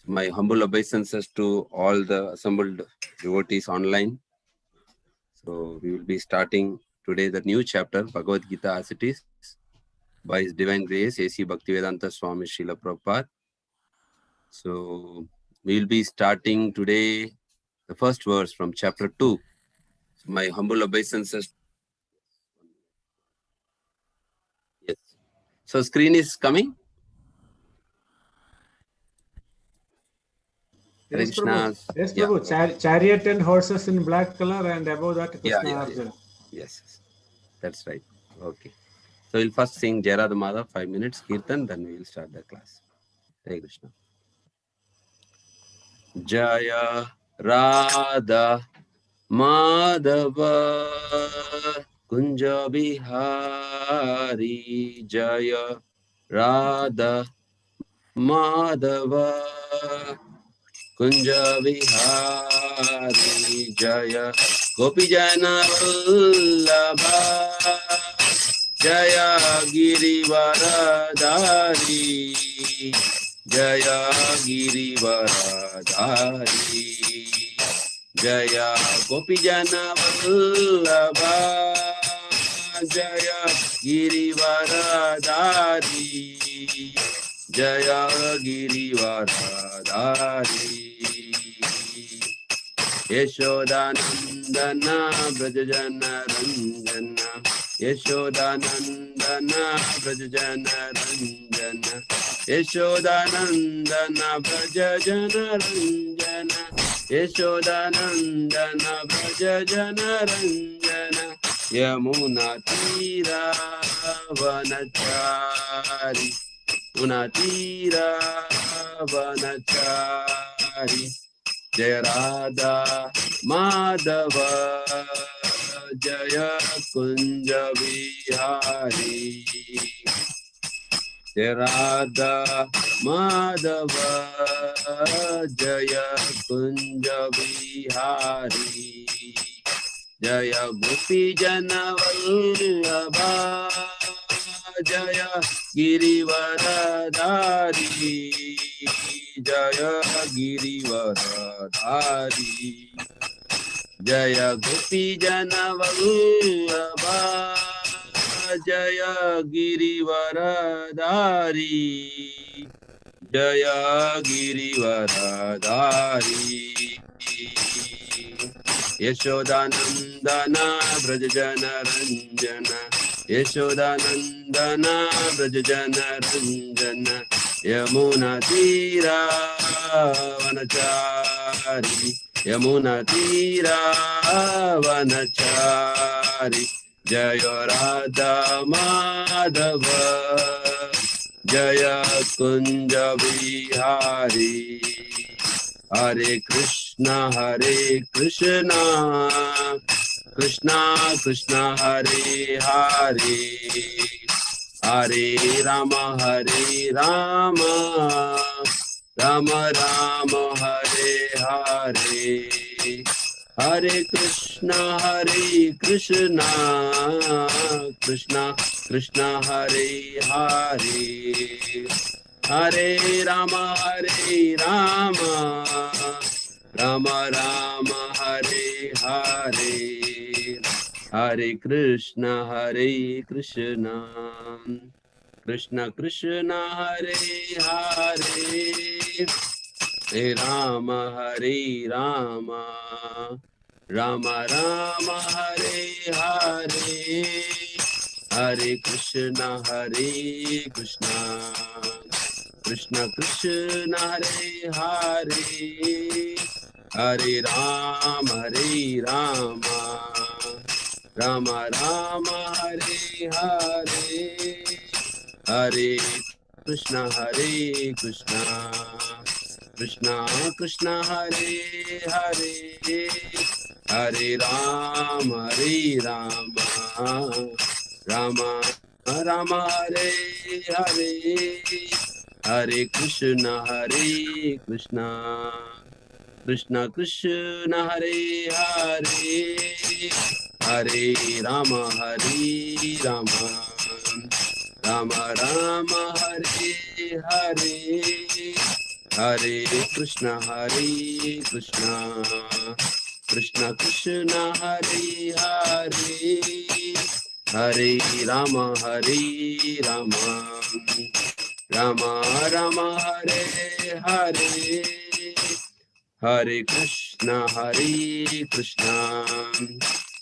My humble obeisances to all the assembled devotees online. So we will be starting today the new chapter, Bhagavad Gita as it is, by His Divine Grace, A.C. Bhaktivedanta Swami Srila Prabhupada. So we will be starting today the first verse from chapter 2. So my humble obeisances. Yes. So screen is coming. Yes, Prabhu. Yes, Prabhu. Yeah. Chariot and horses in black color, and above that Krishna Arjuna. Yes, that's right. Okay. So we'll first sing Jara Madha 5 minutes, Kirtan, then we will start the class. Hare Krishna. Jaya Radha Madhava Kunja Bihari Jaya Radha Madhava Kunja Vihari Jaya Gopijana Vallabha Jaya Girivaradari Jaya Girivaradari Jaya Gopijana Vallabha Jaya Girivaradari Jaya Girivaradari Yashodanandana Brajajana Ranjana Yashodanandana Brajajana Ranjana Yashodanandana Brajajana Ranjana Yashodanandana Brajajana Ranjana Yamuna Tira Vanachari Unatira Vanachari Jaya Radha Madhava Jaya Kunja Vihari Jaya Radha Madhava Jaya Kunja Vihari Jaya Gopi Jana Vallabha Jaya Girivaradari Jaya Girivaradari Jaya Gopi Jana Vallabha Jaya Girivaradari Jaya Girivaradari Yashodanandana Brajajana Ranjana Yashodanandana Brajajana Ranjana Yamuna Tira Vanachari Yamuna Tira Vanachari Jaya Radha Madhava Jaya Kunja Vihari Hare Krishna Krishna Krishna Hare Hare Hare Rama Rama Rama Hare Hare Hare Krishna Krishna Krishna Hare Hare Hare Rama Rama Hare Hare Hare Krishna Krishna Krishna Hare Hare Hare Rama Rama Hare Hare Hare Krishna Krishna Krishna Hare Hare Hare Rama Rama Hare Hare Hare Krishna Krishna Krishna Hare Hare Hare Rama Rama Hare Hare Hare Krishna Krishna Hare Hare Hare Rama Rama Hare Hare Hare Krishna, Krishna Krishna, Hare Hare, Hare Rama, Rama Rama, Hare Hare, Hare Krishna,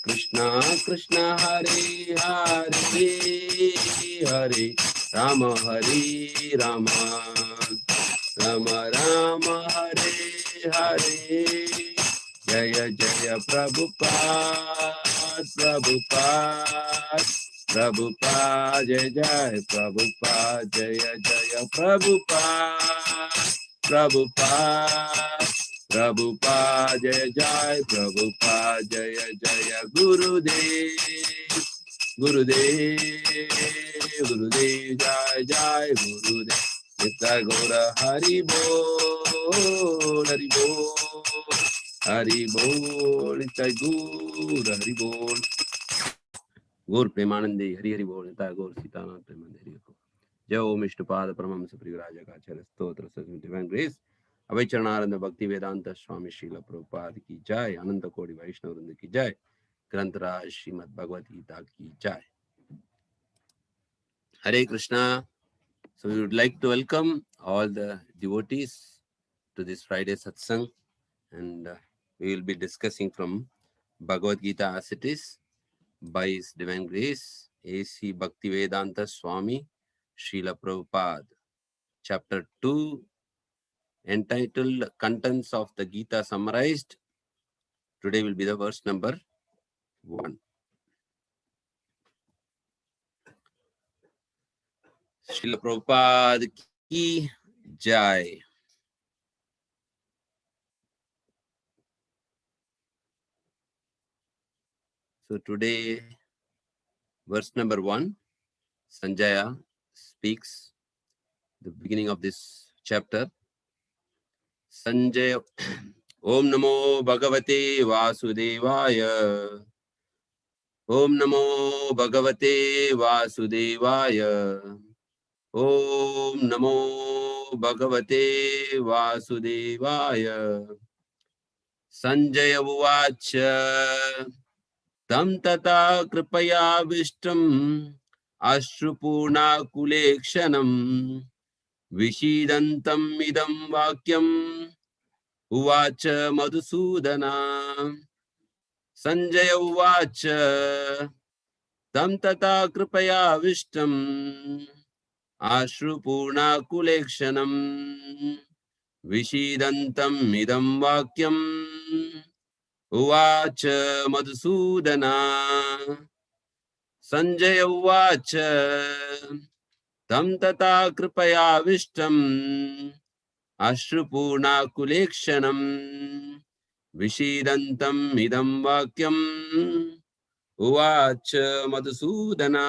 Krishna Krishna, Hare Hare, Hare Rama, Rama Rama, Hare Hare. Jaya Jaya Prabhupada, Jaya Jaya Prabhupada, Jaya Jaya Prabhupada, Jaya Jaya Prabhupada, Jaya Jaya Gurudev, Jaya Jaya Gurudev. Nitya Gaura Hari Bol, Hari Bol, Nitya Gaura Hari Bol. Gaur Premanandi, Hari Bol, Nitya Gaur Sitana Premanandi Hari Bol. Jai Om Ishtapada Paramamsa Privraja Kacharya Stotra Sasmi Divine Grace. Abhay Charanaranda Bhakti Vedanta Swami Srila Prabhupada ki Jai. Ananda Kodi Vaishnavrinda ki Jai. Granthara Srimad Bhagavat Gita ki Jai. Hare Krishna. So we would like to welcome all the devotees to this Friday satsang, and we will be discussing from Bhagavad Gita as it is by His Divine Grace, A.C. Bhaktivedanta Swami Srila Prabhupada, Chapter 2, entitled Contents of the Gita Summarized. Today will be the verse number 1. Srila Prabhupada ki Jai. So today, verse number 1, Sanjaya speaks the beginning of this chapter. Sanjaya, Om Namo Bhagavate Vasudevaya. Om Namo Bhagavate Vasudevaya. Om Namo Bhagavate Vasudevaya. Sanjaya Uvacha. Tam tata kripaya vishtam ashrupurna kulekshanam vishidantam idam vakyam uvacha madhusudana. Sanjaya uvacha tam tata kripaya vishtam ashrupurna kulekshanam vishidantam idam vakyam uvacha madhusudana. Sanjaya uvacha tam tata kripaya vishtam ashrupurna kulekshanam vishidantam idam vakyam uvacha madhusudana.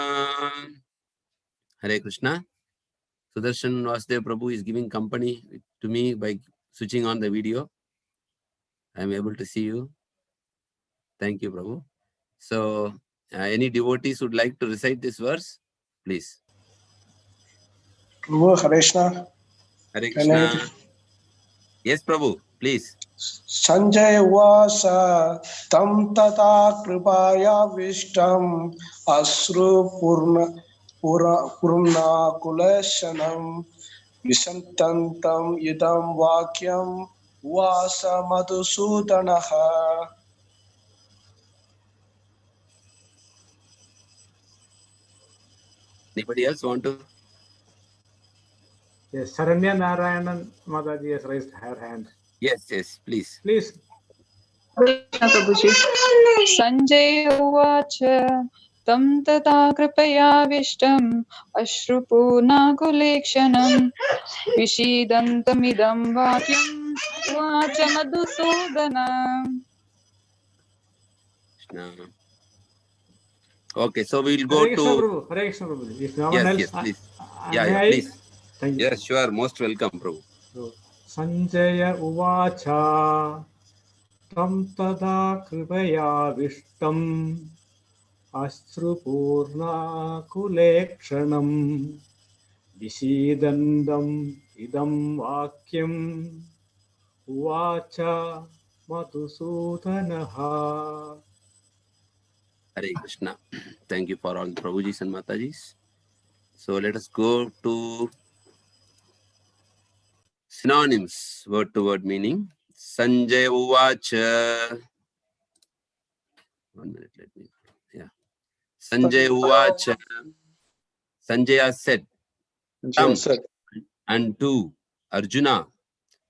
Hare Krishna. Sudarshan Vasudev Prabhu is giving company to me by switching on the video. I am able to see you. Thank you, Prabhu. So, any devotees would like to recite this verse? Please. Prabhu, Hare Krishna. Hare Krishna. Yes, Prabhu, please. Sanjay Vasa Tam Tata Kripaya Vishtam Asru Purna Kulashanam Visantantam Idam Vakyam Vasa Madhusudanaha. Anybody else want to? Yes, Saranya Narayanan Mataji has raised her hand. Yes, please. Please. Sanjay Uvacha Tam Tata Kripayavistam Ashrupurna Kulekshanam Vishidantamidam Vakyam Uvacha Madhusudana. Okay, so we'll go Hare Krishna, to... Prabhu. Hare Krishna, Prabhu. If no one else... Yes, please. Please. Thank you. Yes, sure. Most welcome, Prabhu. So, Sanjaya Uvacha Tam Tata Kripaya Vishtam Ashrupurna Kulekshanam Visidandam idam vakyam uvacha Madhusudanaha. Hare Krishna. Thank you for all the Prabhujis and Matajis. So let us go to synonyms, word to word meaning. Sanjay Uvacha. 1 minute, let me. Yeah. Sanjay Uvacha. Sanjaya said, Tam unto Arjuna,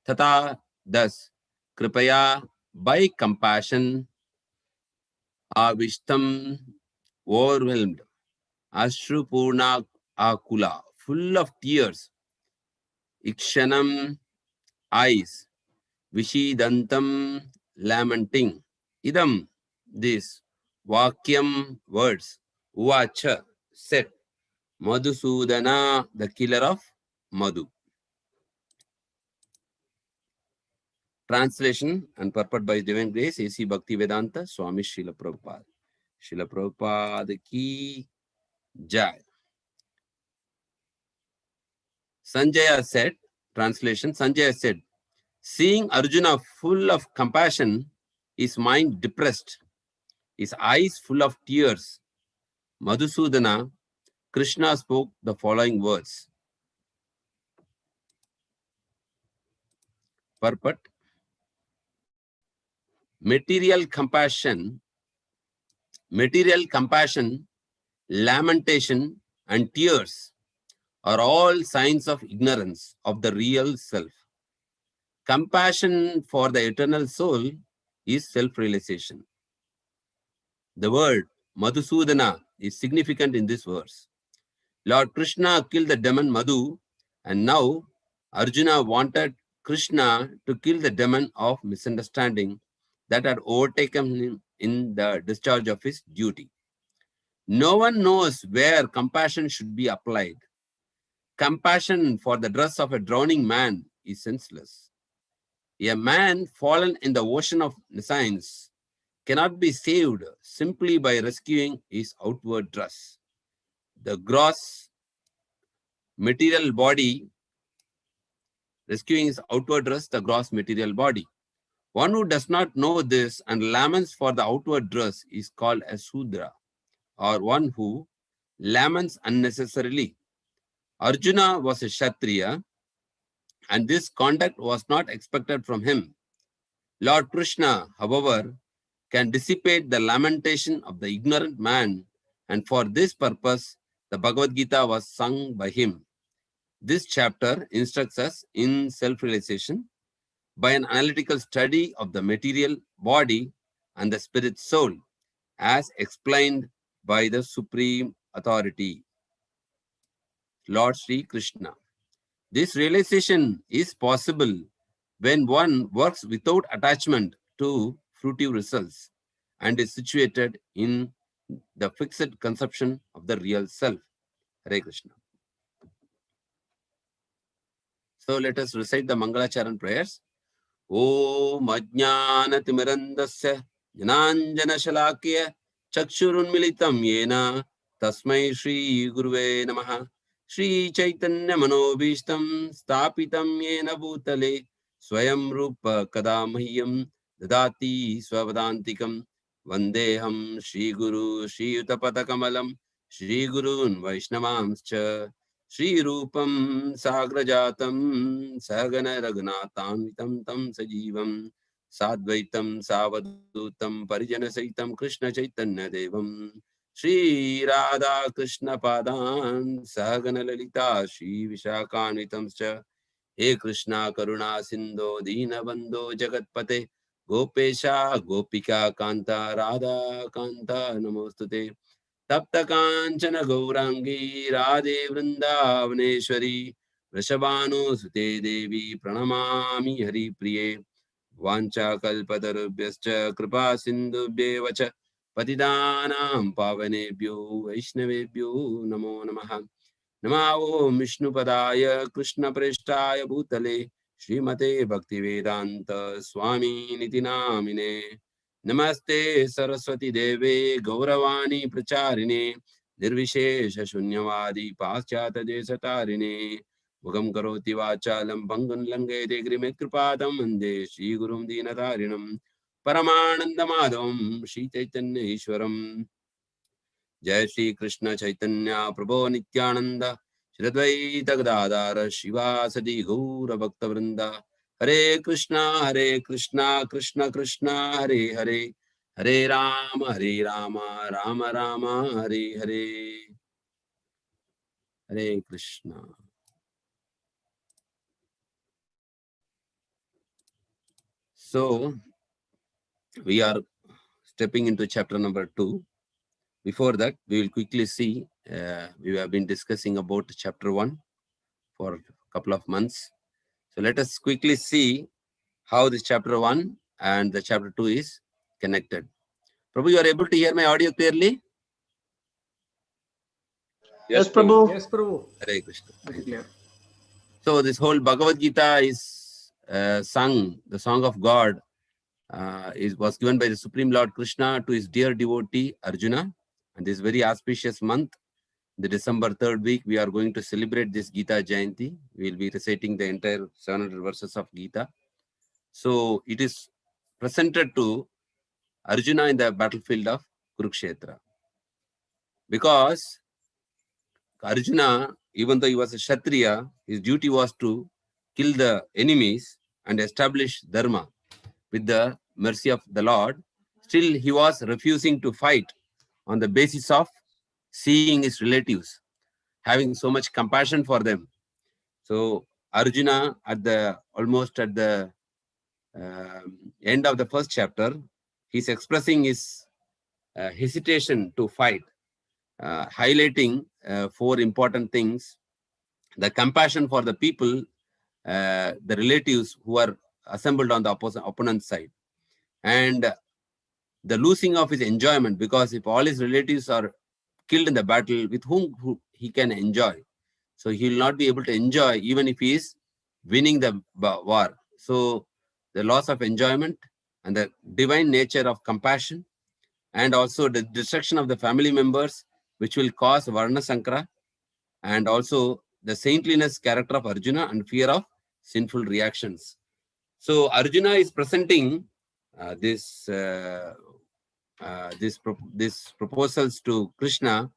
Tata thus, Kripaya by compassion, Avishtam overwhelmed, Ashrupurna Akula, full of tears, Ikshanam eyes, Vishidantam lamenting, Idam this, Vakyam words, Uvacha said, Madhusudana the killer of Madhu. Translation and purport by His Divine Grace, A.C. Bhaktivedanta Swami Srila Prabhupada. Srila Prabhupada ki jai. Sanjaya said, translation, Sanjaya said, seeing Arjuna full of compassion, his mind depressed, his eyes full of tears, Madhusudana, Krishna spoke the following words. Purport, material compassion, lamentation, and tears are all signs of ignorance of the real self. Compassion for the eternal soul is self-realization. The word Madhusudana is significant in this verse. Lord Krishna killed the demon Madhu, and now Arjuna wanted Krishna to kill the demon of misunderstanding that had overtaken him in the discharge of his duty. No one knows where compassion should be applied. Compassion for the dress of a drowning man is senseless. A man fallen in the ocean of nescience cannot be saved simply by rescuing his outward dress. The gross material body, rescuing his outward dress, the gross material body. One who does not know this and laments for the outward dress is called a Sudra, or one who laments unnecessarily. Arjuna was a Kshatriya, and this conduct was not expected from him. Lord Krishna, however, can dissipate the lamentation of the ignorant man, and for this purpose, the Bhagavad Gita was sung by him. This chapter instructs us in self-realization by an analytical study of the material body and the spirit soul, as explained by the Supreme Authority, Lord Sri Krishna. This realization is possible when one works without attachment to fruitive results and is situated in the fixed conception of the real self. Hare Krishna. So let us recite the Mangalacharan prayers. Om Ajnana Timirandasya Jnanjana Shalakya Chakshurunmilitam Yena Tasmai Shri Guruve Namaha Shri Chaitanya Manobhishtam Stapitam Yena Bhutale Swayam Rupa Kadamahyam Dadati Swavadantikam Vandeham Shri Guru Shri Utapatakamalam Shri Gurun Vaishnavamscha Shri Rupam Sagrajatam Sagana Raghunatham Tam Sajivam Sadvaitam Savadutam Parijana Saitam Krishna Chaitanya Devam Shri Radha Krishna Padan Sagana Lalita Shri Vishakanitamscha He Krishna Karuna Sindho Dina Bandho Jagatpate Gopesha Gopika Kanta Radha Kanta Namostute Tapta Kanchana Gaurangi Radhe Vrindavaneshwari Vrishabhanu Sute Devi Pranamami Hari Priye Vancha Kalpatarubhyascha Kripa Sindhubhyevacha Patidanam Pavanebhyo Vaishnavebhyo Namo Namaha Namo Vishnu Padaya Krishna Preshtaya Bhutale Srimate Bhaktivedanta Swami Niti Namine Namaste Saraswati Deve Gauravani Pracharine Nirvishesha Shunyavadi Paschata Desatarine Mugam karoti vachalam pangun langete grime kripadam ande Shri Gurum Dinadarinam Paramanandamavam Shri Chaitanya Ishwaram. Jai Shri Krishna Chaitanya Prabhu Nityananda Shri Advaita Gadadara Shivasadi Gaura Bhakta Vrinda. Hare Krishna Krishna Krishna Hare Hare Hare Rama Rama Rama Hare Hare. Hare Krishna. So we are stepping into chapter number 2. Before that, we will quickly see, we have been discussing about chapter 1 for a couple of months. So let us quickly see how this chapter 1 and the chapter 2 is connected. Prabhu, you are able to hear my audio clearly? Yes, Prabhu. Yes, Prabhu. Hare Krishna. Very clear. So this whole Bhagavad Gita is sung, the song of God, was given by the Supreme Lord Krishna to his dear devotee Arjuna. And this very auspicious month, the December 3rd week, we are going to celebrate this Gita Jayanti. We will be reciting the entire 700 verses of Gita. So it is presented to Arjuna in the battlefield of Kurukshetra. Because Arjuna, even though he was a Kshatriya, his duty was to kill the enemies and establish Dharma with the mercy of the Lord. Still, he was refusing to fight on the basis of seeing his relatives, having so much compassion for them. So Arjuna, almost at the end of the first chapter, he's expressing his hesitation to fight, highlighting 4 important things: the compassion for the people, the relatives who are assembled on the opponent side, and the losing of his enjoyment, because if all his relatives are killed in the battle, with whom he can enjoy? So he will not be able to enjoy even if he is winning the war. So the loss of enjoyment and the divine nature of compassion, and also the destruction of the family members, which will cause Varna Sankara, and also the saintliness character of Arjuna and fear of sinful reactions. So Arjuna is presenting this proposals to Krishna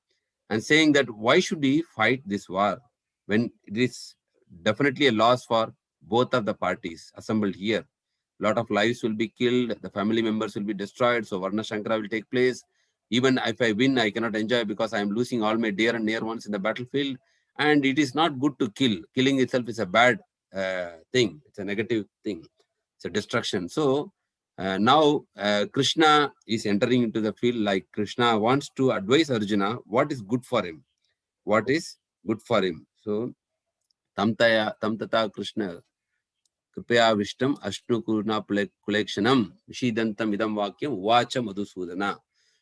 and saying that why should we fight this war when it is definitely a loss for both of the parties assembled here. A lot of lives will be killed, the family members will be destroyed, so Varna Shankara will take place. Even if I win, I cannot enjoy because I am losing all my dear and near ones in the battlefield. And it is not good to kill. Killing itself is a bad thing. It's a negative thing. It's a destruction. So now Krishna is entering into the field. Like Krishna wants to advise Arjuna what is good for him. What is good for him. So tam tata Krishna Kripaya Vishtam Ashnu Kurna Kulekshanam Vishidantam Idam Vakyam Vacha Madhusudana.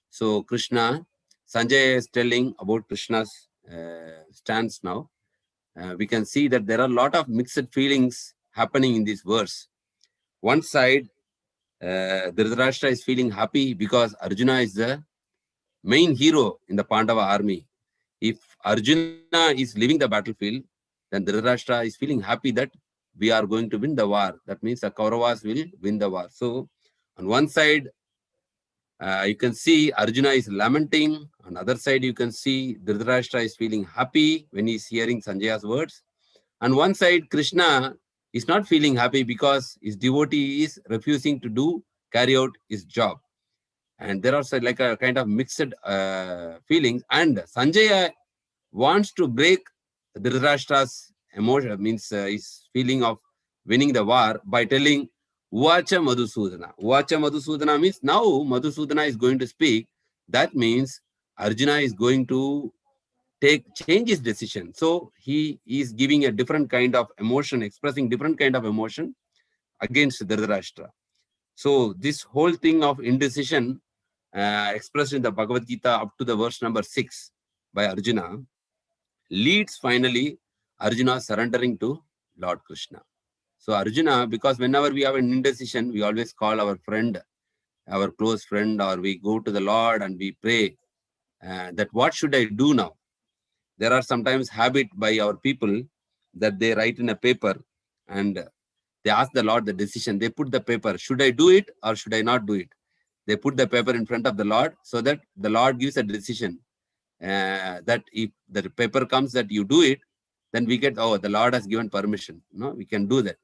So Krishna, Sanjay is telling about Krishna's stance now. We can see that there are a lot of mixed feelings happening in this verse. One side, Dhritarashtra is feeling happy because Arjuna is the main hero in the Pandava army. If Arjuna is leaving the battlefield, then Dhritarashtra is feeling happy that we are going to win the war. That means the Kauravas will win the war. So on one side, you can see Arjuna is lamenting. On the other side, you can see Dhritarashtra is feeling happy when he is hearing Sanjaya's words. On one side, Krishna is not feeling happy because his devotee is refusing to carry out his job. And there are like a kind of mixed feelings. And Sanjaya wants to break Dhritarashtra's emotion, means his feeling of winning the war, by telling Uvacha Madhusudana. Uvacha Madhusudana means now Madhusudana is going to speak. That means Arjuna is going to change his decision. So he is giving a different kind of emotion, expressing different kind of emotion against Dhritarashtra. So this whole thing of indecision expressed in the Bhagavad Gita up to the verse number 6 by Arjuna leads finally Arjuna surrendering to Lord Krishna. So Arjuna, because whenever we have an indecision, we always call our friend, our close friend, or we go to the Lord and we pray that what should I do now? There are sometimes habit by our people that they write in a paper and they ask the Lord the decision. They put the paper, should I do it or should I not do it? They put the paper in front of the Lord so that the Lord gives a decision. That if the paper comes that you do it, then we get, oh, the Lord has given permission. We can do that.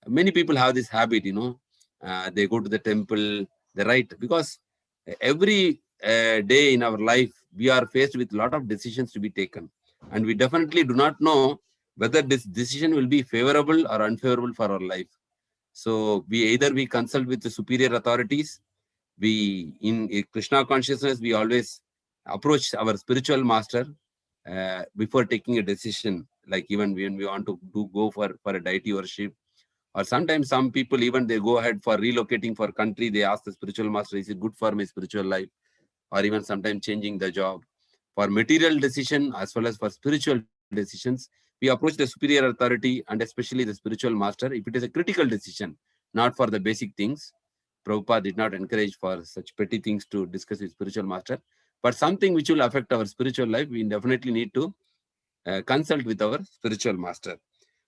Many people have this habit, they go to the temple, they write, because every day in our life, we are faced with a lot of decisions to be taken. And we definitely do not know whether this decision will be favorable or unfavorable for our life. So we consult with the superior authorities. In Krishna consciousness, we always approach our spiritual master before taking a decision. Like even when we want to go for a deity worship, or sometimes some people even they go ahead for relocating for country. They ask the spiritual master, is it good for my spiritual life? Or even sometimes changing the job. For material decision as well as for spiritual decisions, we approach the superior authority and especially the spiritual master if it is a critical decision, not for the basic things. Prabhupada did not encourage for such petty things to discuss with spiritual master. But something which will affect our spiritual life, we definitely need to consult with our spiritual master.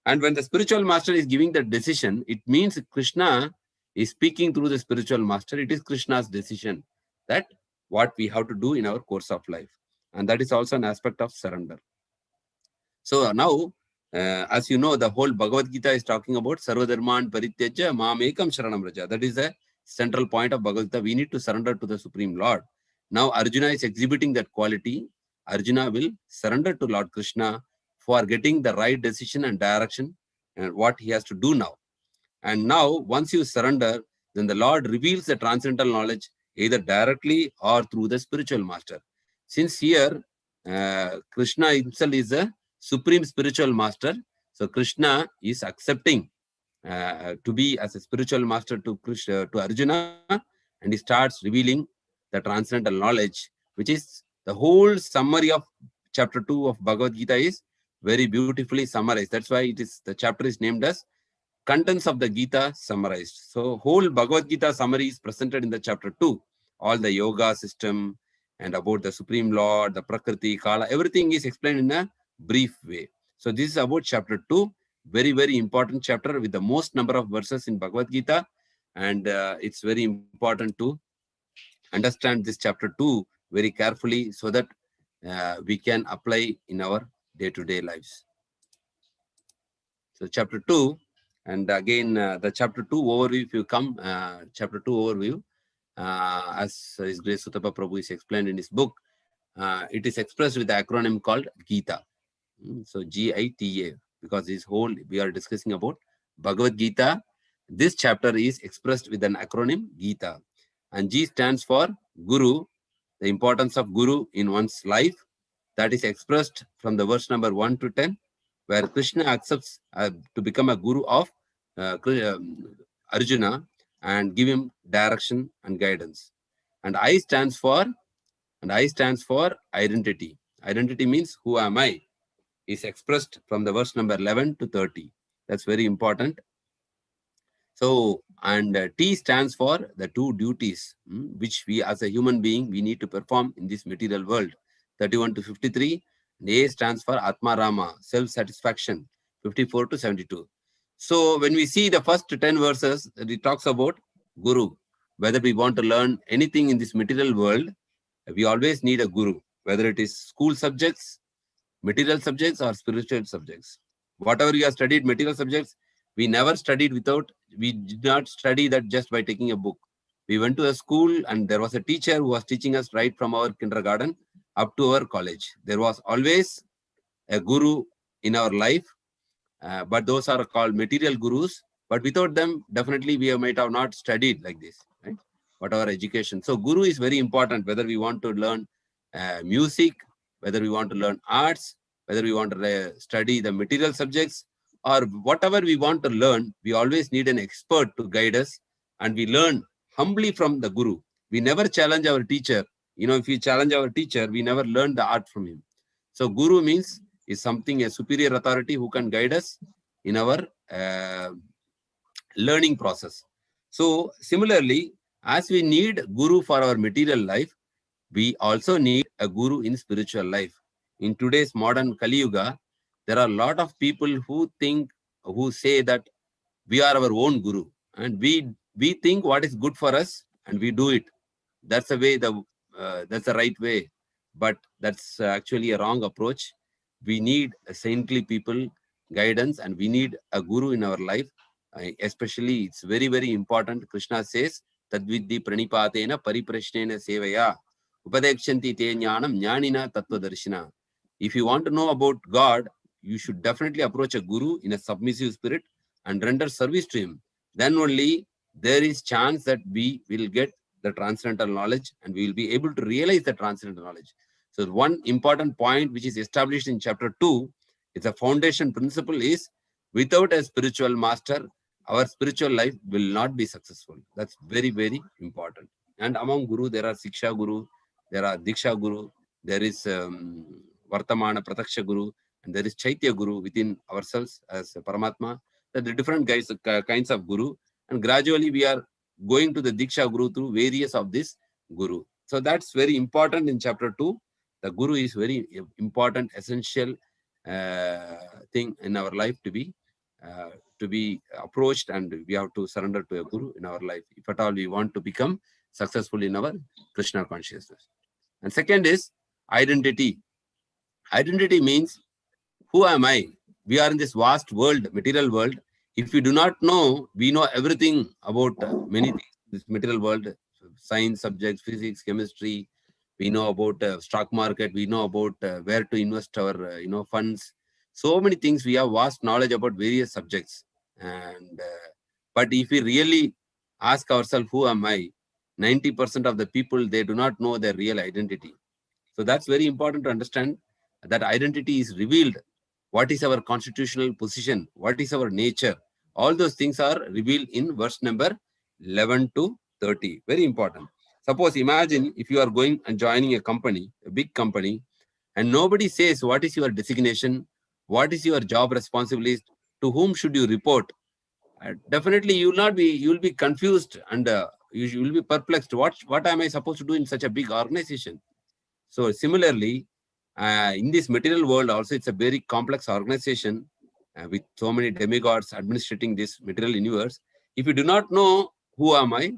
And when the spiritual master is giving the decision, it means Krishna is speaking through the spiritual master. It is Krishna's decision that what we have to do in our course of life. And that is also an aspect of surrender. So now, as you know, the whole Bhagavad Gita is talking about Sarvadharman Parityaja Mam Ekam Sharanam Raja. That is the central point of Bhagavad Gita. We need to surrender to the Supreme Lord. Now Arjuna is exhibiting that quality. Arjuna will surrender to Lord Krishna for getting the right decision and direction and what he has to do now. And now, once you surrender, then the Lord reveals the transcendental knowledge either directly or through the spiritual master. Since here, Krishna himself is a supreme spiritual master, so Krishna is accepting to be as a spiritual master to Arjuna, and he starts revealing the transcendental knowledge, which is the whole summary of chapter 2 of Bhagavad Gita is very beautifully summarized. That's why the chapter is named as Contents of the Gita Summarized. So whole Bhagavad Gita summary is presented in the chapter 2. All the yoga system and about the Supreme Lord, the Prakriti, Kala, everything is explained in a brief way. So this is about chapter 2. Very, very important chapter with the most number of verses in Bhagavad Gita. And it's very important to understand this chapter 2 very carefully so that we can apply in our day-to-day lives. So chapter 2, and again the chapter 2 overview, if you come, chapter 2 overview, as His Grace Uttapa Prabhu is explained in his book, it is expressed with the acronym called Gita. So Gita, because we are discussing about Bhagavad Gita. This chapter is expressed with an acronym Gita. And G stands for Guru, the importance of Guru in one's life. That is expressed from the verse number 1 to 10, where Krishna accepts to become a Guru of Arjuna and give him direction and guidance. And I stands for identity. Identity means who am I? Is expressed from the verse number 11 to 30. That's very important. So, and T stands for the two duties which we as a human being, we need to perform in this material world, 31 to 53. And A stands for Atma Rama, self-satisfaction, 54 to 72. So when we see the first 10 verses, it talks about Guru. Whether we want to learn anything in this material world, we always need a Guru, whether it is school subjects, material subjects or spiritual subjects. Whatever you have studied, material subjects, we never studied we did not study that just by taking a book. We went to a school and there was a teacher who was teaching us right from our kindergarten up to our college. There was always a guru in our life, but those are called material gurus. But without them, definitely we might have not studied like this, right? Whatever education. So guru is very important, whether we want to learn music, whether we want to learn arts, whether we want to study the material subjects, or whatever we want to learn, we always need an expert to guide us, and we learn humbly from the guru. We never challenge our teacher. If we challenge our teacher, we never learn the art from him. So guru means is something, a superior authority who can guide us in our learning process. So similarly, as we need guru for our material life, we also need a guru in spiritual life. In today's modern Kali Yuga, there are a lot of people who say that we are our own guru, and we think what is good for us and we do it. That's the way, that's the right way, but that's actually a wrong approach. We need a saintly people guidance, and we need a guru in our life. Especially, it's very, very important. Krishna says, Tadvidhi pranipatena pariprashnena sevaya upadekshanti te jnanam jnanina tattvadarshina. If you want to know about God, you should definitely approach a guru in a submissive spirit and render service to him. Then only there is chance that we will get the transcendental knowledge, and we will be able to realize the transcendental knowledge. So one important point which is established in chapter 2, it's a foundation principle, is without a spiritual master, our spiritual life will not be successful. That's very, very important. And among guru, there are Siksha Guru, there are Diksha Guru, there is Vartamana Prataksha Guru, and there is Chaitya Guru within ourselves as Paramatma. There are different kinds of Guru, and gradually we are going to the Diksha Guru through various of this Guru. So that's very important in chapter 2. The Guru is very important, essential thing in our life to be approached, and we have to surrender to a Guru in our life if at all we want to become successful in our Krishna consciousness. And second is identity. Identity means, who am I? We are in this vast world, material world. If we do not know, we know everything about many things, this material world, science subjects, physics, chemistry. We know about stock market. We know about where to invest our funds. So many things. We have vast knowledge about various subjects. And but if we really ask ourselves, who am I? 90% of the people, they do not know their real identity. So that's very important to understand, that identity is revealed. What is our constitutional position? What is our nature? All those things are revealed in verse number 11 to 30. Very important. Suppose, imagine if you are going and joining a company, a big company, and nobody says what is your designation, what is your job responsibilities, to whom should you report. Definitely you will be confused, and you will be perplexed. What am I supposed to do in such a big organization? So similarly, in this material world also, it's a very complex organization with so many demigods administrating this material universe. If you do not know who am I,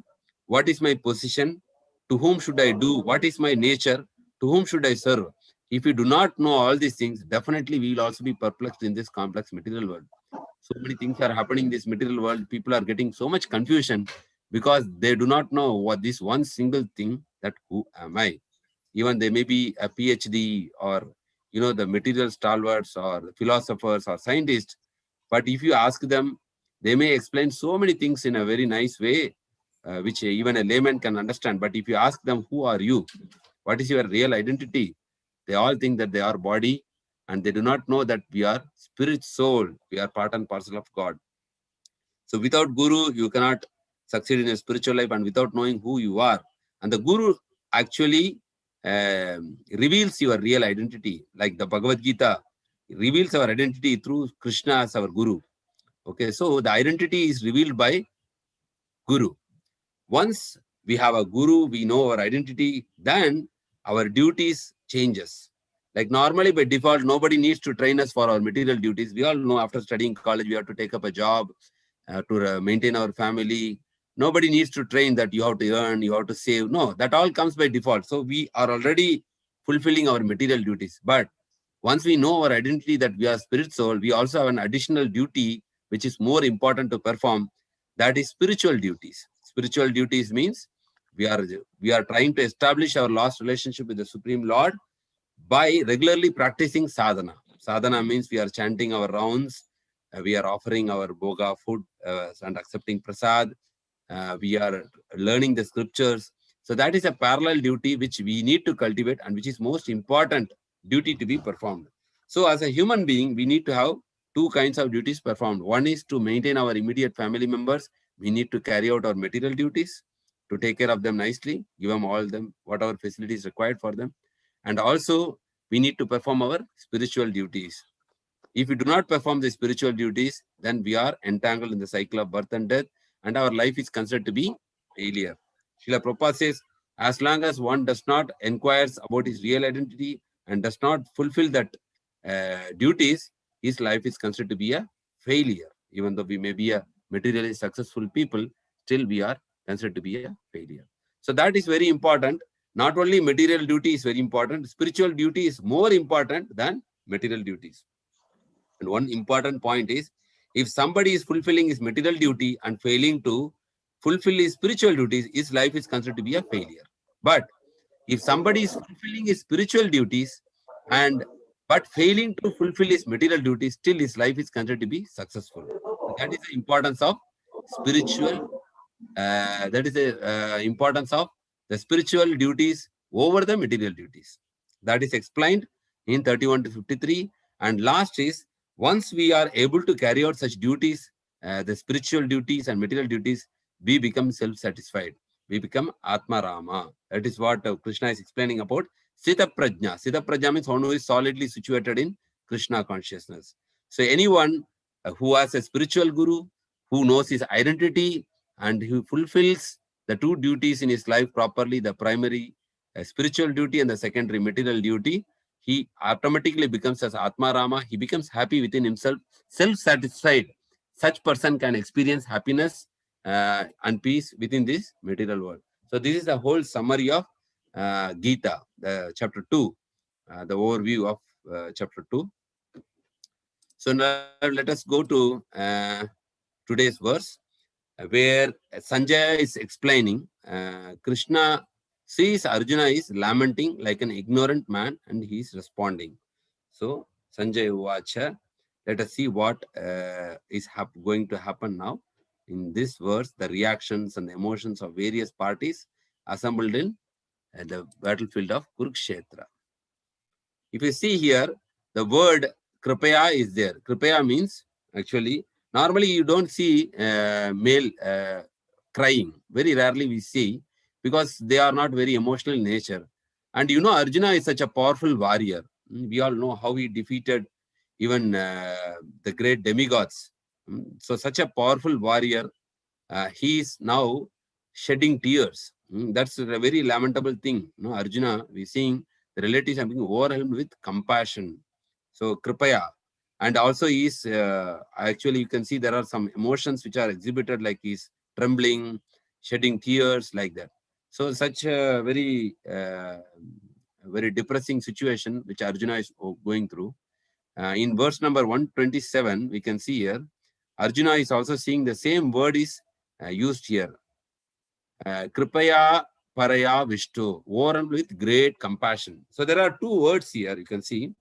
what is my position, to whom should I do, what is my nature, to whom should I serve? If you do not know all these things, definitely we will also be perplexed in this complex material world. So many things are happening in this material world. People are getting so much confusion because they do not know what this one single thing, that who am I? Even they may be a PhD or the material stalwarts or philosophers or scientists, but if you ask them, they may explain so many things in a very nice way, which even a layman can understand. But if you ask them, who are you? What is your real identity? They all think that they are body, and they do not know that we are spirit, soul. We are part and parcel of God. So without guru, you cannot succeed in a spiritual life, and without knowing who you are. And the guru actually reveals your real identity. Like the Bhagavad Gita reveals our identity through Krishna as our guru. Okay, so the identity is revealed by guru. Once we have a guru, we know our identity, then our duties changes. Like normally by default, nobody needs to train us for our material duties. We all know after studying college, we have to take up a job to maintain our family. Nobody needs to train that you have to earn, you have to save. No, that all comes by default. So we are already fulfilling our material duties. But once we know our identity that we are spirit soul, we also have an additional duty which is more important to perform. That is spiritual duties. Spiritual duties means we are trying to establish our lost relationship with the Supreme Lord by regularly practicing sadhana. Sadhana means we are chanting our rounds, we are offering our bhoga food and accepting prasad. We are learning the scriptures. So that is a parallel duty which we need to cultivate, and which is most important duty to be performed. So as a human being, we need to have two kinds of duties performed. One is to maintain our immediate family members. We need to carry out our material duties to take care of them nicely, give them all them whatever facilities required for them. And also we need to perform our spiritual duties. If we do not perform the spiritual duties, then we are entangled in the cycle of birth and death, and our life is considered to be failure. Srila Prabhupada says, as long as one does not inquire about his real identity and does not fulfill that duties, his life is considered to be a failure. Even though we may be a materially successful people, still we are considered to be a failure. So that is very important. Not only material duty is very important, spiritual duty is more important than material duties. And one important point is, if somebody is fulfilling his material duty and failing to fulfill his spiritual duties, his life is considered to be a failure. But if somebody is fulfilling his spiritual duties and but failing to fulfill his material duties, still his life is considered to be successful. So that is the importance of spiritual. That is the importance of the spiritual duties over the material duties. That is explained in 31 to 53. And last is, once we are able to carry out such duties, the spiritual duties and material duties, we become self-satisfied. We become Atma Rama. That is what Krishna is explaining about Sita Prajna. Sita Prajna means one who is solidly situated in Krishna consciousness. So anyone who has a spiritual guru, who knows his identity, and who fulfills the two duties in his life properly, the primary spiritual duty and the secondary material duty, he automatically becomes as Atma Rama. He becomes happy within himself, self-satisfied. Such person can experience happiness and peace within this material world. So this is the whole summary of Gita, chapter 2, the overview of chapter 2. So now let us go to today's verse, where Sanjaya is explaining. Krishna sees Arjuna is lamenting like an ignorant man, and he is responding. So Sanjaya Uvacha, let us see what is going to happen now. In this verse, the reactions and the emotions of various parties assembled in the battlefield of Kurukshetra. If you see here, the word Kripaya is there. Kripaya means, actually, normally you don't see male crying. Very rarely we see, because they are not very emotional in nature. And you know, Arjuna is such a powerful warrior. We all know how he defeated even the great demigods. So such a powerful warrior, he is now shedding tears. That's a very lamentable thing. No, Arjuna, we seeing the relatives are being overwhelmed with compassion. So Kripaya. And also is actually, you can see there are some emotions which are exhibited, like he's trembling, shedding tears, like that. So such a very depressing situation which Arjuna is going through. In verse number 127, we can see here, Arjuna is also seeing the same word is used here. Kripaya Paraya Vishtu, overwhelmed with great compassion. So there are two words here, you can see.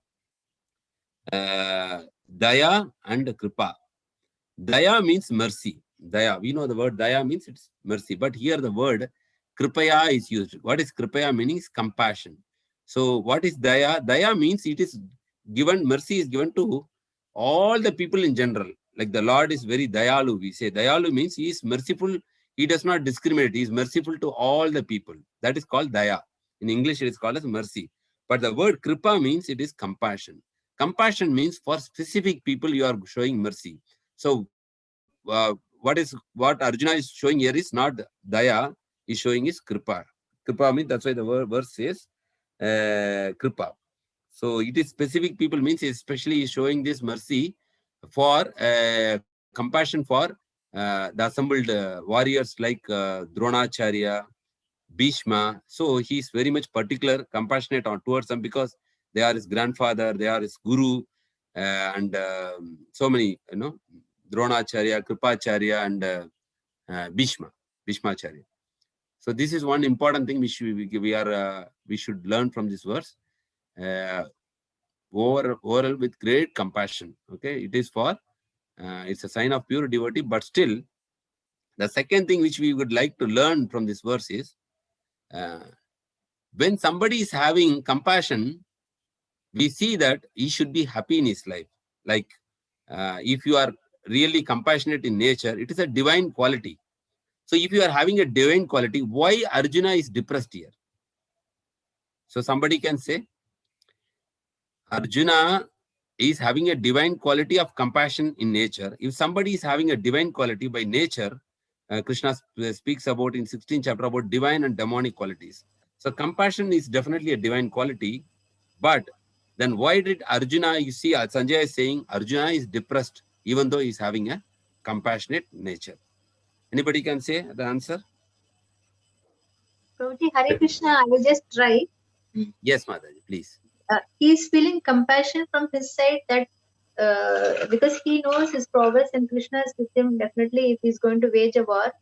Daya and Kripa. Daya means mercy. Daya, we know the word Daya means it's mercy. But here the word Kripaya is used. What is Kripaya meaning? Is compassion. So what is Daya? Daya means it is given, mercy is given to all the people in general. Like the Lord is very Dayalu, we say. Dayalu means he is merciful. He does not discriminate. He is merciful to all the people. That is called Daya. In English, it is called as mercy. But the word Kripa means it is compassion. Compassion means for specific people you are showing mercy. So what Arjuna is showing here is not Daya, is showing is Kripa. Kripa means, that's why the verse says Kripa. So it is specific people means especially showing this mercy for compassion for the assembled warriors like Dronacharya, Bhishma. So he is very much particular, compassionate towards them, because they are his grandfather, they are his guru, and so many, Dronacharya, Kripacharya, and Bhishmacharya. So this is one important thing which we should learn from this verse. Overall with great compassion. Okay, it is for it's a sign of pure devotee. But still, the second thing which we would like to learn from this verse is, when somebody is having compassion, we see that he should be happy in his life. Like if you are really compassionate in nature, it is a divine quality. So if you are having a divine quality, why Arjuna is depressed here? So somebody can say, Arjuna is having a divine quality of compassion in nature. If somebody is having a divine quality by nature, Krishna speaks about in 16th chapter about divine and demonic qualities. So compassion is definitely a divine quality, but then why did Arjuna, you see, Sanjay is saying Arjuna is depressed, even though he's having a compassionate nature. Anybody can say the answer? Prabhuji, Hare Krishna, I will just try. Yes, Mataji, please. He is feeling compassion from his side that because he knows his prowess and Krishna is with him, definitely if he's going to wage a war,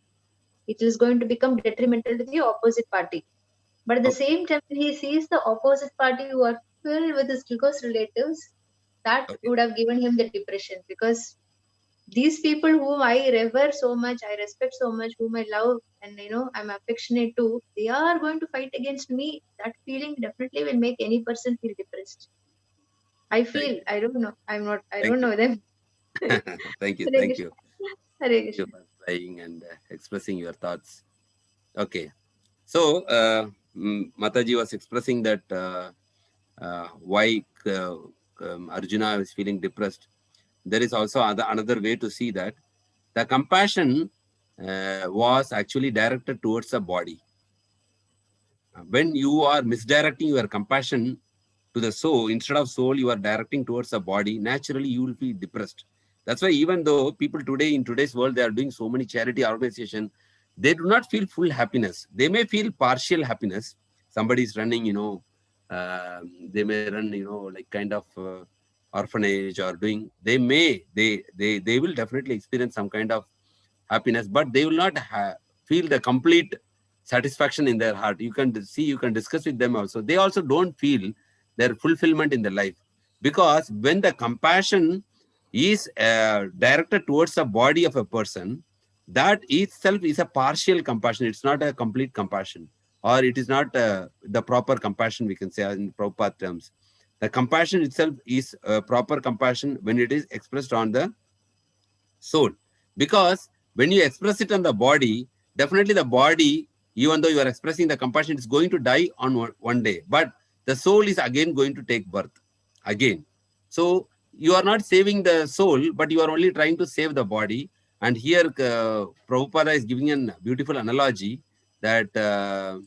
it is going to become detrimental to the opposite party. But at the same time, when he sees the opposite party who are filled with his close relatives, that would have given him the depression, because these people whom I revere so much, I respect so much, whom I love and I'm affectionate to, they are going to fight against me. That feeling definitely will make any person feel depressed. I feel, I don't know. I don't know them. Thank you. Hare Thank Krishna. you. Hare Thank you Krishna. for trying and expressing your thoughts. Okay. So, Mataji was expressing that why Arjuna is feeling depressed. There is also another way to see that. The compassion was actually directed towards the body. When you are misdirecting your compassion to the soul, instead of soul, you are directing towards the body, naturally you will feel depressed. That's why even though people today, in today's world, they are doing so many charity organizations, they do not feel full happiness. They may feel partial happiness. Somebody is running, they may run, like kind of orphanage or doing, they will definitely experience some kind of happiness, but they will not feel the complete satisfaction in their heart. You can see, you can discuss with them also. They also don't feel their fulfillment in their life, because when the compassion is directed towards the body of a person, that itself is a partial compassion. It's not a complete compassion, or it is not the proper compassion, we can say in proper terms. The compassion itself is a proper compassion when it is expressed on the soul. Because when you express it on the body, definitely the body, even though you are expressing the compassion, is going to die on one day. But the soul is again going to take birth again. So you are not saving the soul, but you are only trying to save the body. And here Prabhupada is giving a beautiful analogy that the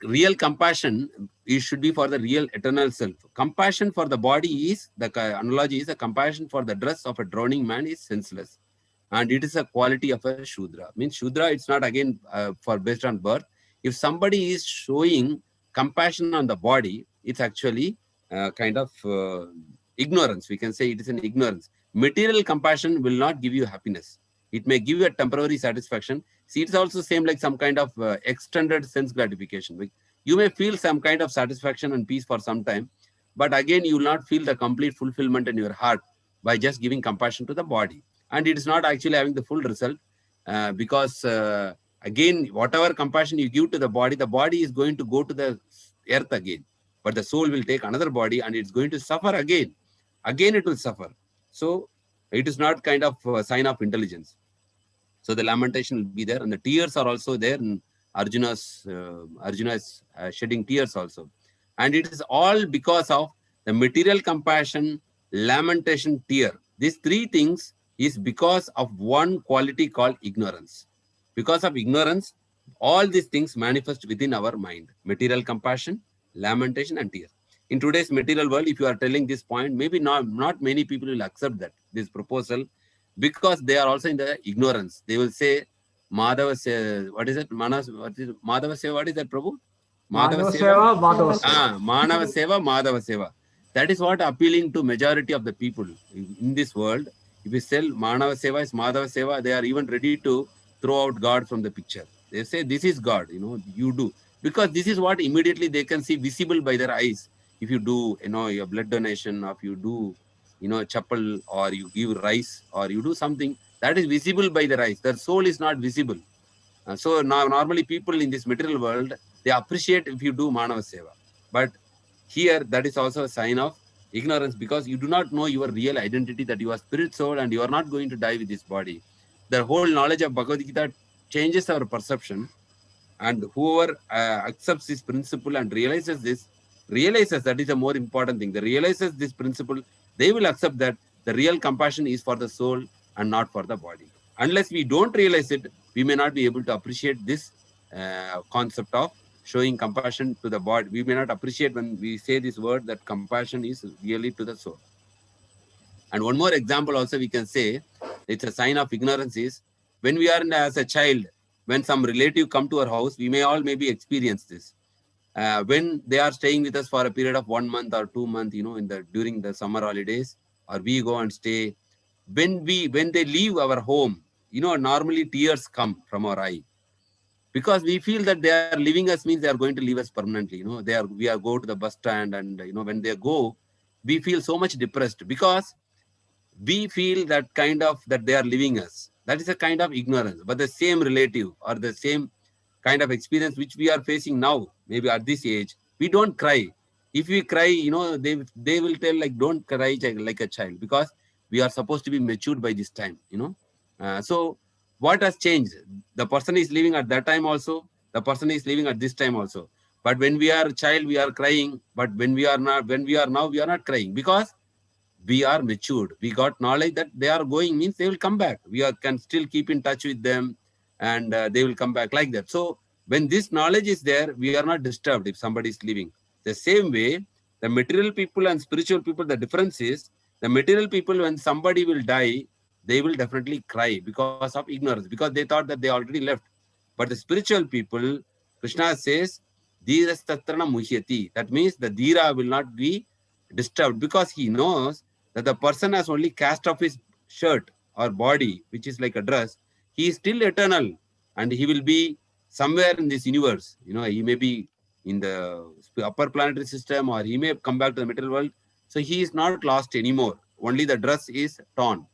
real compassion should be for the real eternal self. Compassion for the body is, the analogy is, a compassion for the dress of a drowning man is senseless. And it is a quality of a Shudra. Means Shudra, it's not again for based on birth. If somebody is showing compassion on the body, it's actually kind of ignorance. We can say it is an ignorance. Material compassion will not give you happiness. It may give you a temporary satisfaction. See, it's also same like some kind of extended sense gratification. You may feel some kind of satisfaction and peace for some time, but again, you will not feel the complete fulfillment in your heart by just giving compassion to the body. And it is not actually having the full result because again, whatever compassion you give to the body is going to go to the earth again. But the soul will take another body and it's going to suffer again. Again, it will suffer. So it is not kind of a sign of intelligence. So the lamentation will be there, and the tears are also there. And Arjuna is shedding tears also, and it is all because of the material compassion, lamentation, tear. These three things is because of one quality called ignorance. Because of ignorance, all these things manifest within our mind: material compassion, lamentation, and tears. In today's material world, if you are telling this point, maybe not many people will accept that this proposal, because they are also in the ignorance. They will say, Madhava Seva, what is it? Madhava Seva, what is that, Prabhu? Madhava Seva, Madhava Seva. Manava Seva, Madhava Seva. That is what appealing to majority of the people in this world. If you sell Manava Seva is Madhava Seva, they are even ready to throw out God from the picture. They say, this is God, you do. Because this is what immediately they can see visible by their eyes. If you do, your blood donation, or if you do, chapel, or you give rice, or you do something, that is visible by their eyes. Their soul is not visible. So now normally people in this material world, they appreciate if you do Manava Seva. But here, that is also a sign of ignorance, because you do not know your real identity, that you are spirit soul and you are not going to die with this body. The whole knowledge of Bhagavad Gita changes our perception, and whoever accepts this principle and realizes that is the more important thing. They realizes this principle, they will accept that the real compassion is for the soul and not for the body. Unless we don't realize it, we may not be able to appreciate this concept of showing compassion to the body. We may not appreciate when we say this word that compassion is really to the soul. And one more example also we can say, it's a sign of ignorance is when we are as a child, when some relative come to our house, we may all maybe experience this. When they are staying with us for a period of 1 month or 2 months, during the summer holidays, or we go and stay. When they leave our home, normally tears come from our eye, because we feel that they are leaving us means they are going to leave us permanently. We are go to the bus stand, and when they go, we feel so much depressed because we feel that they are leaving us. That is a kind of ignorance. But the same relative or the same kind of experience which we are facing now, maybe at this age, we don't cry. If we cry, they will tell like, don't cry like a child, because we are supposed to be matured by this time. So what has changed? The person is living at that time also. The person is living at this time also. But when we are a child, we are crying. But when we are now, we are not crying, because we are matured. We got knowledge that they are going means they will come back. Can still keep in touch with them, and they will come back like that. So when this knowledge is there, we are not disturbed if somebody is leaving. The same way, the material people and spiritual people, the difference is the material people, when somebody will die, they will definitely cry because of ignorance, because they thought that they already left. But the spiritual people, Krishna says, Dhirastatrana muhyati. That means the dhira will not be disturbed, because he knows that the person has only cast off his shirt or body, which is like a dress. He is still eternal, and he will be somewhere in this universe. He may be in the upper planetary system, or he may come back to the material world. So he is not lost anymore. Only the dress is torn.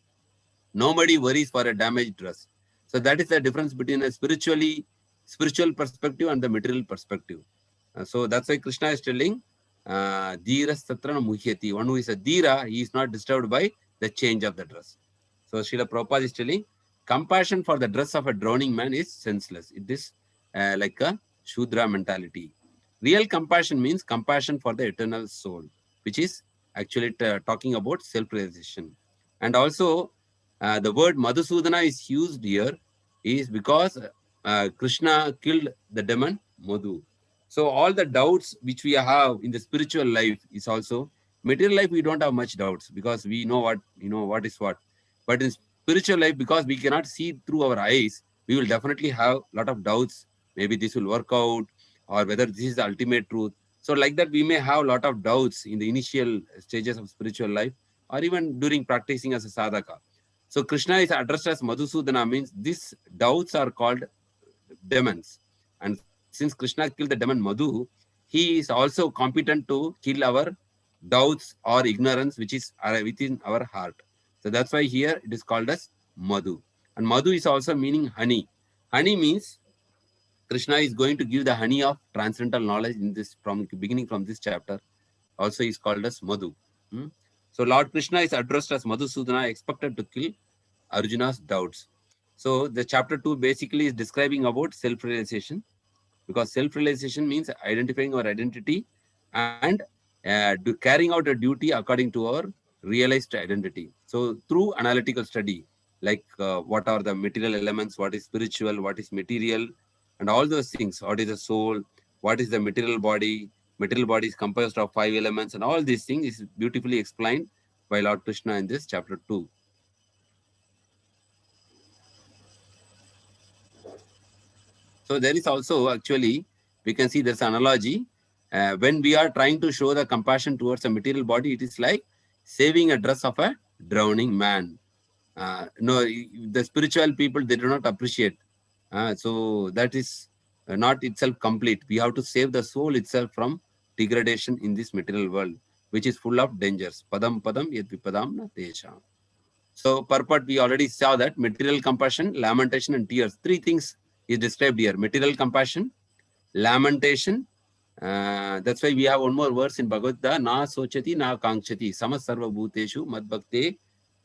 Nobody worries for a damaged dress. So that is the difference between a spiritual perspective and the material perspective. So that's why Krishna is telling, Dhira Satrana Muhyati. One who is a Dhira, he is not disturbed by the change of the dress. So Srila Prabhupada is telling, compassion for the dress of a drowning man is senseless. It is like a Shudra mentality. Real compassion means compassion for the eternal soul, which is actually talking about self-realization. And also, the word Madhusudana is used here is because Krishna killed the demon Madhu. So all the doubts which we have in the spiritual life is also material life. We don't have much doubts because we know what is what. But in spiritual life, because we cannot see through our eyes, we will definitely have a lot of doubts. Maybe this will work out, or whether this is the ultimate truth. So like that, we may have a lot of doubts in the initial stages of spiritual life, or even during practicing as a sadhaka. So Krishna is addressed as Madhusudana, means these doubts are called demons. And since Krishna killed the demon Madhu, he is also competent to kill our doubts or ignorance which is within our heart. So that's why here it is called as Madhu. And Madhu is also meaning honey. Honey means Krishna is going to give the honey of transcendental knowledge in this, from beginning from this chapter. Also is called as Madhu. So Lord Krishna is addressed as Madhusudana, expected to kill Arjuna's doubts. So the chapter 2 basically is describing about self-realization, because self-realization means identifying our identity and carrying out a duty according to our realized identity. So through analytical study, like what are the material elements, what is spiritual, what is material, and all those things, what is the soul, what is the material body is composed of 5 elements, and all these things is beautifully explained by Lord Krishna in this chapter 2. So there is also actually, we can see there's an analogy. When we are trying to show the compassion towards a material body, it is like saving a dress of a drowning man. No, the spiritual people, they do not appreciate. So that is not itself complete. We have to save the soul itself from degradation in this material world, which is full of dangers. Padam padam yad vipadam na tesham. So purport, we already saw that material compassion, lamentation, and tears. 3 things is described here: material compassion, lamentation. That's why we have one more verse in Bhagavat Gita: na sochati na kankshati samas sarva bhuteshu mad bhakte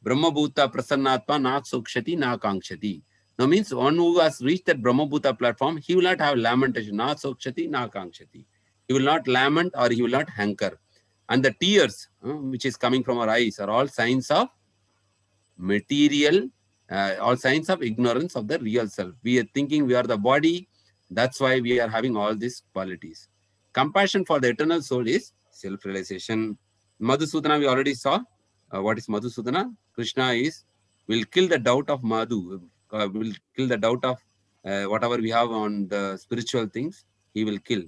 brahma bhuta prasannatma na sokshati na kankshati. Now means one who has reached that brahma bhuta platform, he will not have lamentation. Na sokshati na kankshati. He will not lament, or he will not hanker. And the tears which is coming from our eyes are all signs of material, all signs of ignorance of the real self. We are thinking we are the body, That's why we are having all these qualities. Compassion for the eternal soul is self-realization. Madhusudana, we already saw. What is Madhusudana? Krishna will kill the doubt of Madhu, will kill the doubt of whatever we have on the spiritual things, he will kill.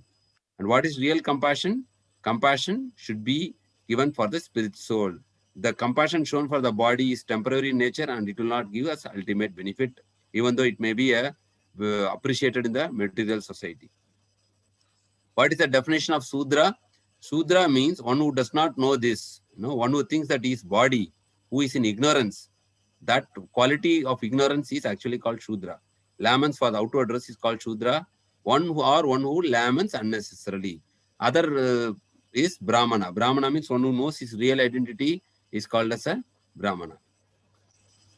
And what is real compassion? Compassion should be given for the spirit soul. The compassion shown for the body is temporary in nature and it will not give us ultimate benefit, even though it may be appreciated in the material society. What is the definition of Sudra? Sudra means one who does not know this, one who thinks that he is body, who is in ignorance. That quality of ignorance is actually called Shudra. Laments for the outward dress is called Shudra. One who laments unnecessarily. Other is Brahmana. Brahmana means one who knows his real identity is called as a Brahmana.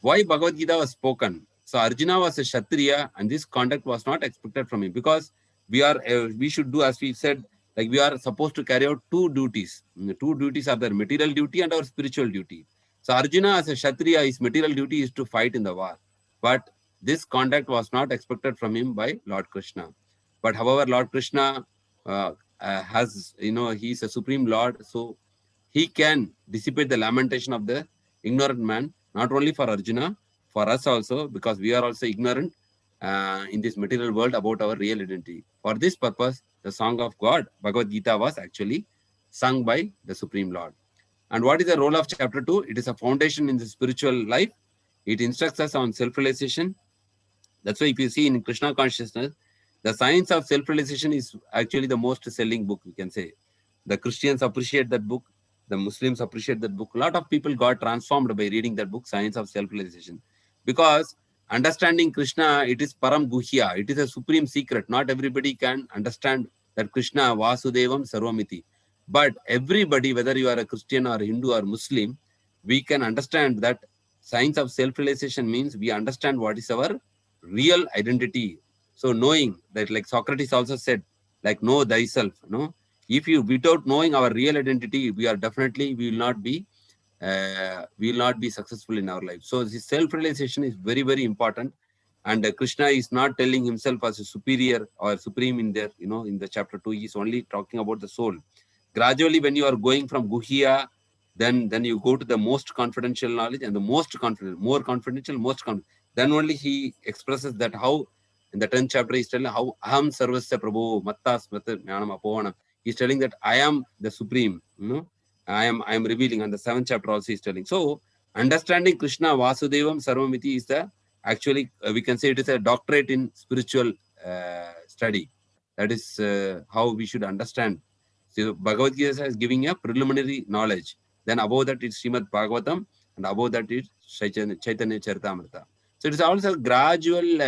Why Bhagavad Gita was spoken? So Arjuna was a Kshatriya and this conduct was not expected from him because we should do, as we said, like we are supposed to carry out two duties. Two duties are the material duty and our spiritual duty. So Arjuna as a Kshatriya, his material duty is to fight in the war. But this conduct was not expected from him by Lord Krishna. But however, Lord Krishna has, he is a supreme Lord. So he can dissipate the lamentation of the ignorant man, not only for Arjuna, for us also, because we are also ignorant in this material world about our real identity. For this purpose, the song of God, Bhagavad Gita, was actually sung by the Supreme Lord. And what is the role of chapter 2? It is a foundation in the spiritual life. It instructs us on self-realization. That's why if you see in Krishna consciousness, the science of self-realization is actually the most selling book, we can say. The Christians appreciate that book. The Muslims appreciate that book. A lot of people got transformed by reading that book, Science of Self-Realization. Because understanding Krishna, it is Param Guhya. It is a supreme secret. Not everybody can understand that Krishna, Vasudevam, Sarvamiti. But everybody, whether you are a Christian or Hindu or Muslim, we can understand that science of self-realization means we understand what is our real identity. So knowing that, like Socrates also said, like know thyself, if you, without knowing our real identity, we will not be successful in our life. So this self-realization is very, very important. And Krishna is not telling himself as a superior or supreme in there, in the chapter 2, he is only talking about the soul. Gradually, when you are going from Guhya, then you go to the most confidential knowledge and the most confidential, more confidential, most confidential. Then only he expresses that how, in the 10th chapter, he's telling how Aham Sarvasya Prabhu Mattas Jnanam Apohanam. He's telling that I am the supreme. I am revealing. And the 7th chapter also is telling. So understanding Krishna Vasudevam Sarvamiti is the actually we can say it is a doctorate in spiritual study. That is how we should understand. So Bhagavad Gita is giving a preliminary knowledge. Then above that it's Srimad Bhagavatam, and above that it's Chaitanya Charitamrita. So it's also a gradual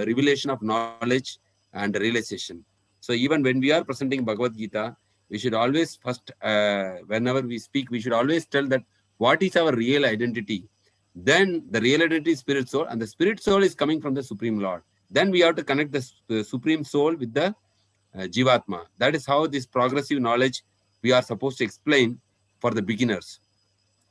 revelation of knowledge and realization. So even when we are presenting Bhagavad Gita, we should always first, whenever we speak, we should always tell that what is our real identity. Then the real identity is spirit soul, and the spirit soul is coming from the Supreme Lord. Then we have to connect the Supreme Soul with the Jivatma. That is how this progressive knowledge we are supposed to explain for the beginners.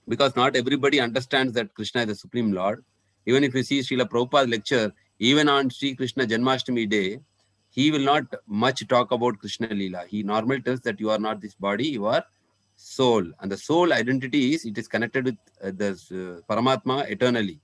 Because not everybody understands that Krishna is the Supreme Lord. Even if you see Srila Prabhupada's lecture, even on Sri Krishna Janmashtami day, he will not much talk about Krishna Leela. He normally tells that you are not this body, you are soul. And the soul identity is, it is connected with the Paramatma eternally.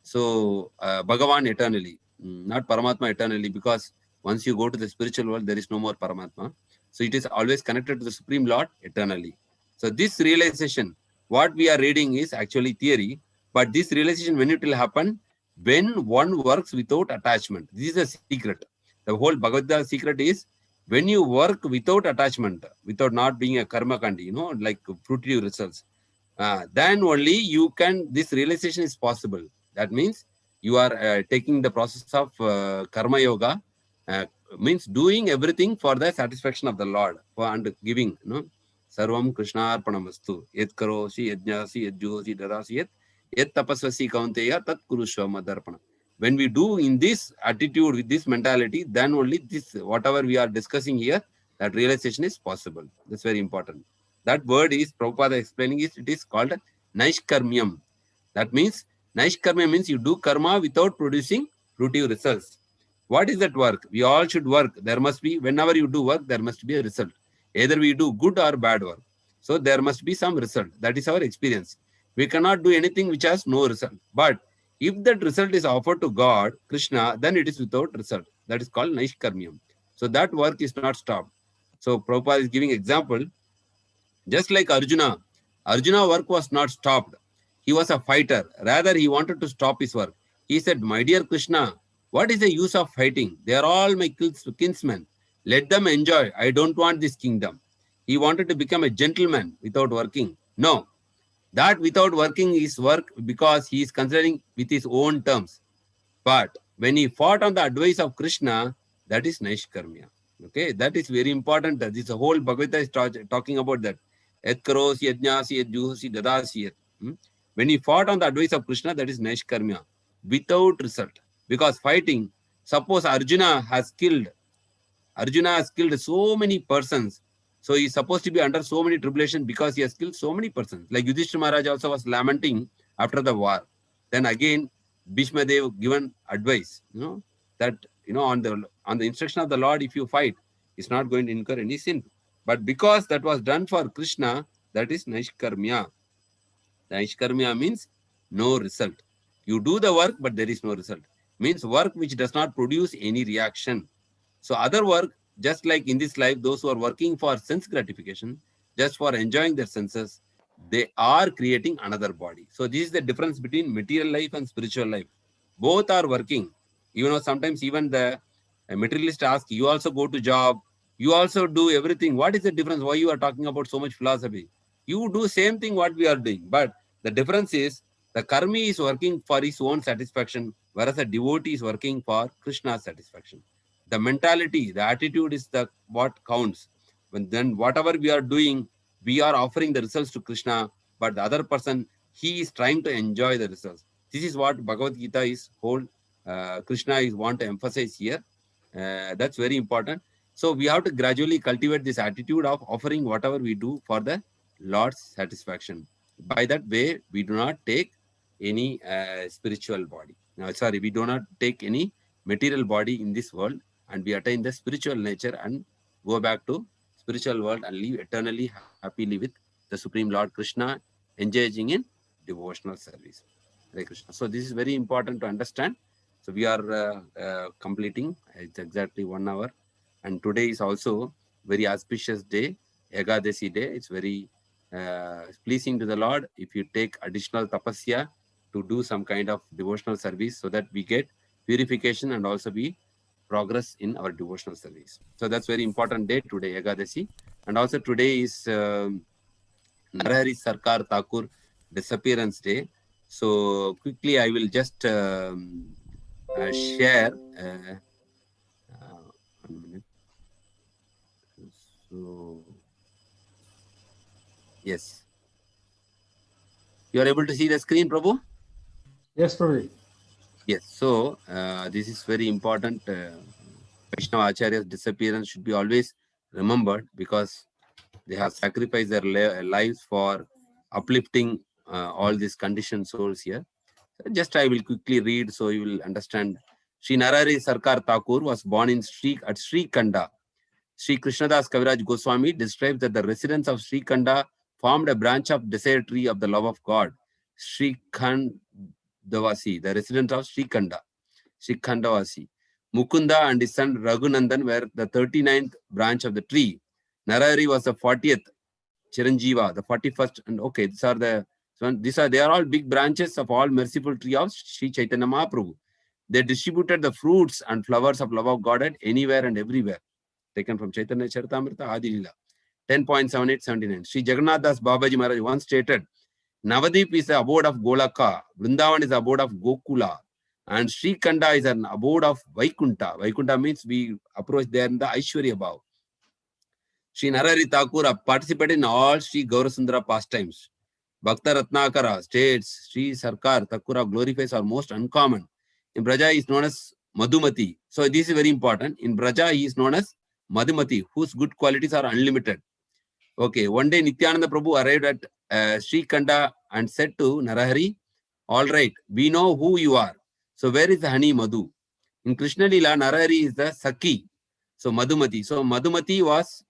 So, Bhagavan eternally, not Paramatma eternally, because once you go to the spiritual world, there is no more Paramatma. So, it is always connected to the Supreme Lord eternally. So, this realization, what we are reading is actually theory, but this realization, when it will happen, when one works without attachment. This is a secret. The whole Bhagavad Gita secret is when you work without attachment, without not being a karma kandi, like fruitive results, then only you can, this realization is possible. That means you are taking the process of karma yoga, means doing everything for the satisfaction of the Lord and giving, Sarvam Krishna Arpanamastu. Yet karosi, yet jnasi, yet juhosi, darasi, yet tapasvasi kaunteya, tat kurushva madarpana. When we do in this attitude, with this mentality, then only this, whatever we are discussing here, that realization is possible. That's very important. That word is, Prabhupada explaining it, it is called Naishkarmyam. That means, Naishkarmya means you do karma without producing fruitive results. What is that work? We all should work. There must be, whenever you do work, there must be a result. Either we do good or bad work. So there must be some result. That is our experience. We cannot do anything which has no result. But if that result is offered to God, Krishna, then it is without result. That is called Naishkarmyam. So that work is not stopped. So Prabhupada is giving example. Just like Arjuna, Arjuna's work was not stopped. He was a fighter. Rather, he wanted to stop his work. He said, my dear Krishna, what is the use of fighting? They are all my kinsmen. Let them enjoy. I don't want this kingdom. He wanted to become a gentleman without working. No, that without working is work because he is considering with his own terms. But when he fought on the advice of Krishna, that is Naishkarmya. Okay, that is very important. This whole Bhagavad Gita is talking about that. Et karosi, yajnasi, et juhosi, dadasi. When he fought on the advice of Krishna, that is Naishkarmya, without result. Because fighting, suppose Arjuna has killed so many persons. So he is supposed to be under so many tribulation because he has killed so many persons. Like Yudhishthira Maharaj also was lamenting after the war. Then again, Bhishma Dev given advice, that on the instruction of the Lord, if you fight, it's not going to incur any sin. But because that was done for Krishna, that is Naishkarmya. Naishkarmya means no result. You do the work, but there is no result. Means work which does not produce any reaction. So other work, just like in this life, those who are working for sense gratification, just for enjoying their senses, they are creating another body. So this is the difference between material life and spiritual life. Both are working. Sometimes even the materialist ask, you also go to job, you also do everything. What is the difference? Why you are talking about so much philosophy? You do same thing what we are doing. But the difference is the karmi is working for his own satisfaction, whereas the devotee is working for Krishna's satisfaction. The mentality, the attitude is what counts. Then whatever we are doing, we are offering the results to Krishna, but the other person, he is trying to enjoy the results. This is what Bhagavad Gita is Krishna is want to emphasize here. That's very important. So we have to gradually cultivate this attitude of offering whatever we do for the Lord's satisfaction. By that way, we do not take any spiritual body. We do not take any material body in this world, and we attain the spiritual nature and go back to spiritual world and live eternally happily with the Supreme Lord Krishna, engaging in devotional service. Hare Krishna. So this is very important to understand. So we are completing. It's exactly 1 hour. And today is also very auspicious day, Ekadasi day. It's very pleasing to the Lord if you take additional tapasya to do some kind of devotional service so that we get purification and also we progress in our devotional service. So that's very important day today, Ekadasi. And also today is Narahari Sarkar Thakur disappearance day. So quickly I will just share. 1 minute. So yes. You are able to see the screen, Prabhu? Yes, Prabhu. Yes. So this is very important. Vaishnava Acharya's disappearance should be always remembered because they have sacrificed their lives for uplifting all these conditioned souls here. Just I will quickly read so you will understand. Sri Narahari Sarkar Thakur was born in Sri Khanda. Sri Krishnadas Kaviraj Goswami describes that the residents of Sri Khanda formed a branch of desire tree of the love of God. Sri Khandavasi, the residents of Sri Khanda, Sri Khandavasi. Mukunda and his son Raghunandan were the 39th branch of the tree. Narahari was the 40th, Chiranjiva, the 41st, and okay, they are all big branches of all merciful tree of Sri Chaitanya Mahaprabhu. They distributed the fruits and flowers of love of God anywhere and everywhere. Taken from Chaitanya Charitamrita Adi Lila. 10.7879. Sri Jagannath Das Babaji Maharaj once stated, Navadip is the abode of Golaka, Vrindavan is the abode of Gokula, and Sri Khanda is an abode of Vaikunta. Vaikunta means we approach there in the Aishwarya Bhav. Sri Narahari Thakur participated in all Sri Gaurasundara pastimes. Bhakta Ratnakara states Sri Sarkar Thakura glorifies are most uncommon. In Braja he is known as Madhumati. So this is very important. In Braja he is known as Madhumati, whose good qualities are unlimited. Okay, one day Nityananda Prabhu arrived at Sri Khanda and said to Narahari, all right, we know who you are. So where is the honey Madhu? In Krishna Lila, Narahari is the Saki. So Madhumati. So Madhumati was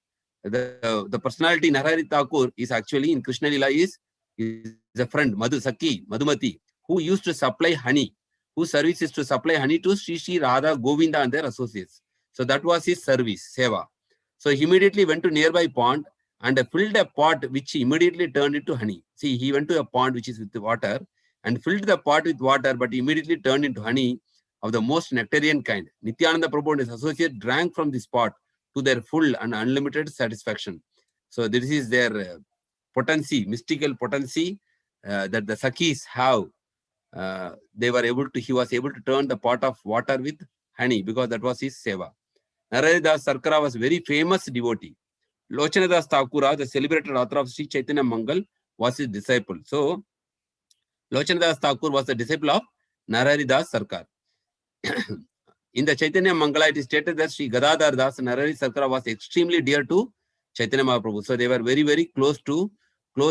the personality. Narahari Thakur is actually in Krishna Lila is a friend, Madhu Saki, Madhumati, who used to supply honey, whose service is to supply honey to Sri Radha, Govinda and their associates. So that was his service, Seva. So he immediately went to nearby pond and filled a pot which immediately turned into honey. See, he went to a pond which is with water and filled the pot with water, but immediately turned into honey of the most nectarian kind. Nityananda Prabhu and his associate drank from this pot to their full and unlimited satisfaction. So this is their potency, mystical potency that the Sakis have. He was able to turn the pot of water with honey because that was his seva. Nararidas Sarkara was a very famous devotee. Lochanadas Thakura, the celebrated author of Sri Chaitanya Mangal, was his disciple. So, Lochanadas Thakur was the disciple of Nararidas Sarkar. In the Chaitanya Mangala, it is stated that Sri Gadadhar Das Narari Sarkara was extremely dear to Chaitanya Mahaprabhu. So, they were very, very close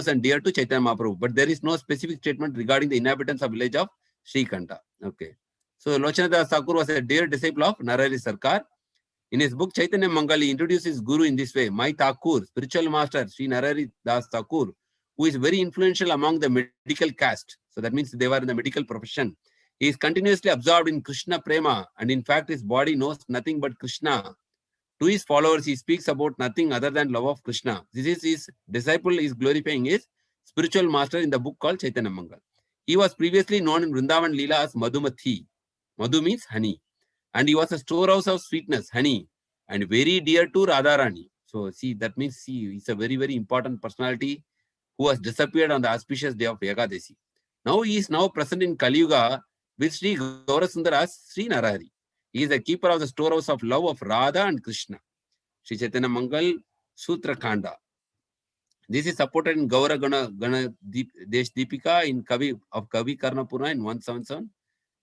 and dear to Chaitanya Mahaprabhu. But there is no specific statement regarding the inhabitants of village of Srikanta. Okay. So, Lochanadas Thakur was a dear disciple of Narari Sarkar. In his book Chaitanya Mangal, he introduces his guru in this way. My Thakur, spiritual master, Sri Narari Das Thakur, who is very influential among the medical caste. So that means they were in the medical profession. He is continuously absorbed in Krishna Prema, and in fact his body knows nothing but Krishna. To his followers, he speaks about nothing other than love of Krishna. This is his disciple is glorifying his spiritual master in the book called Chaitanya Mangal. He was previously known in Vrindavan Leela as Madhumathi. Madhu means honey. And he was a storehouse of sweetness, honey, and very dear to Radharani. So see, that means he's a very, very important personality who has disappeared on the auspicious day of Ekadasi. Now he is now present in Kali Yuga with Sri Gaurasundara as Sri Narahari. He is the keeper of the storehouse of love of Radha and Krishna. Sri Chaitanya Mangal Sutra Khanda. This is supported in Gaura Gana Desh Deepika in Kavi Karnapura in 177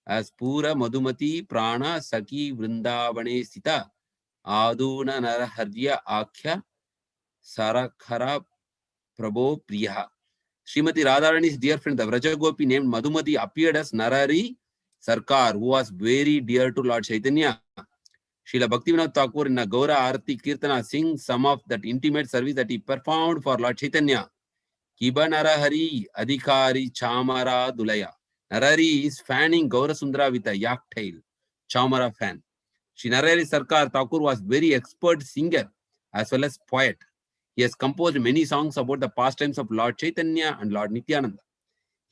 as Pura Madhumati Prana Saki Vrindavane Sita Aduna Narahardya Akhya Sarakhara Prabho Priya. Srimati Radharani's dear friend, the Vrajagopi named Madhumati, appeared as Narari Sarkar, who was very dear to Lord Chaitanya. Srila Bhaktivinoda Thakur in a Gaura Arati Kirtana sings some of that intimate service that he performed for Lord Chaitanya. Kiba Narahari Adhikari Chamara Dulaya. Narari is fanning Gaurasundara with a yak tail, Chamara fan. Sri Narari Sarkar Thakur was very expert singer as well as poet. He has composed many songs about the pastimes of Lord Chaitanya and Lord Nityananda.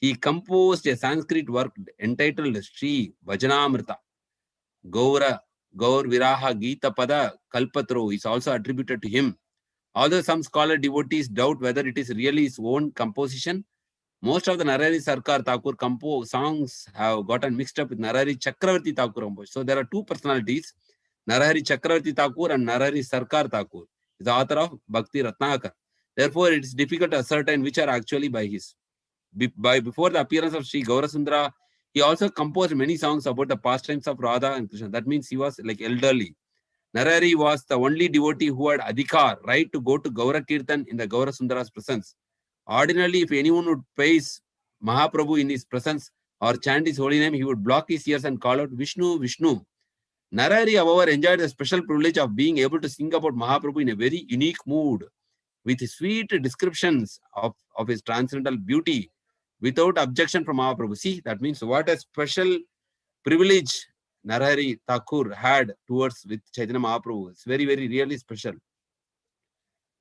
He composed a Sanskrit work entitled Sri Vajanamrita. Gaur Viraha Gita Pada Kalpatro is also attributed to him. Although some scholar devotees doubt whether it is really his own composition, most of the Narari Sarkar Thakur songs have gotten mixed up with Narari Chakravarti Thakur. So there are two personalities, Narari Chakravarti Thakur and Narari Sarkar Thakur. He is the author of Bhakti Ratnakar. Therefore, it is difficult to ascertain which are actually by his. Before the appearance of Sri Gaurasundara, he also composed many songs about the pastimes of Radha and Krishna. That means he was like elderly. Narari was the only devotee who had adhikar, right to go to Gaura Kirtan in the Gaurasundara's presence. Ordinarily, if anyone would praise Mahaprabhu in his presence or chant his holy name, he would block his ears and call out Vishnu, Vishnu. Narari, however, enjoyed the special privilege of being able to sing about Mahaprabhu in a very unique mood, with sweet descriptions of his transcendental beauty, without objection from Mahaprabhu. See, that means what a special privilege Narari Thakur had towards with Chaitanya Mahaprabhu. It's very, very really special.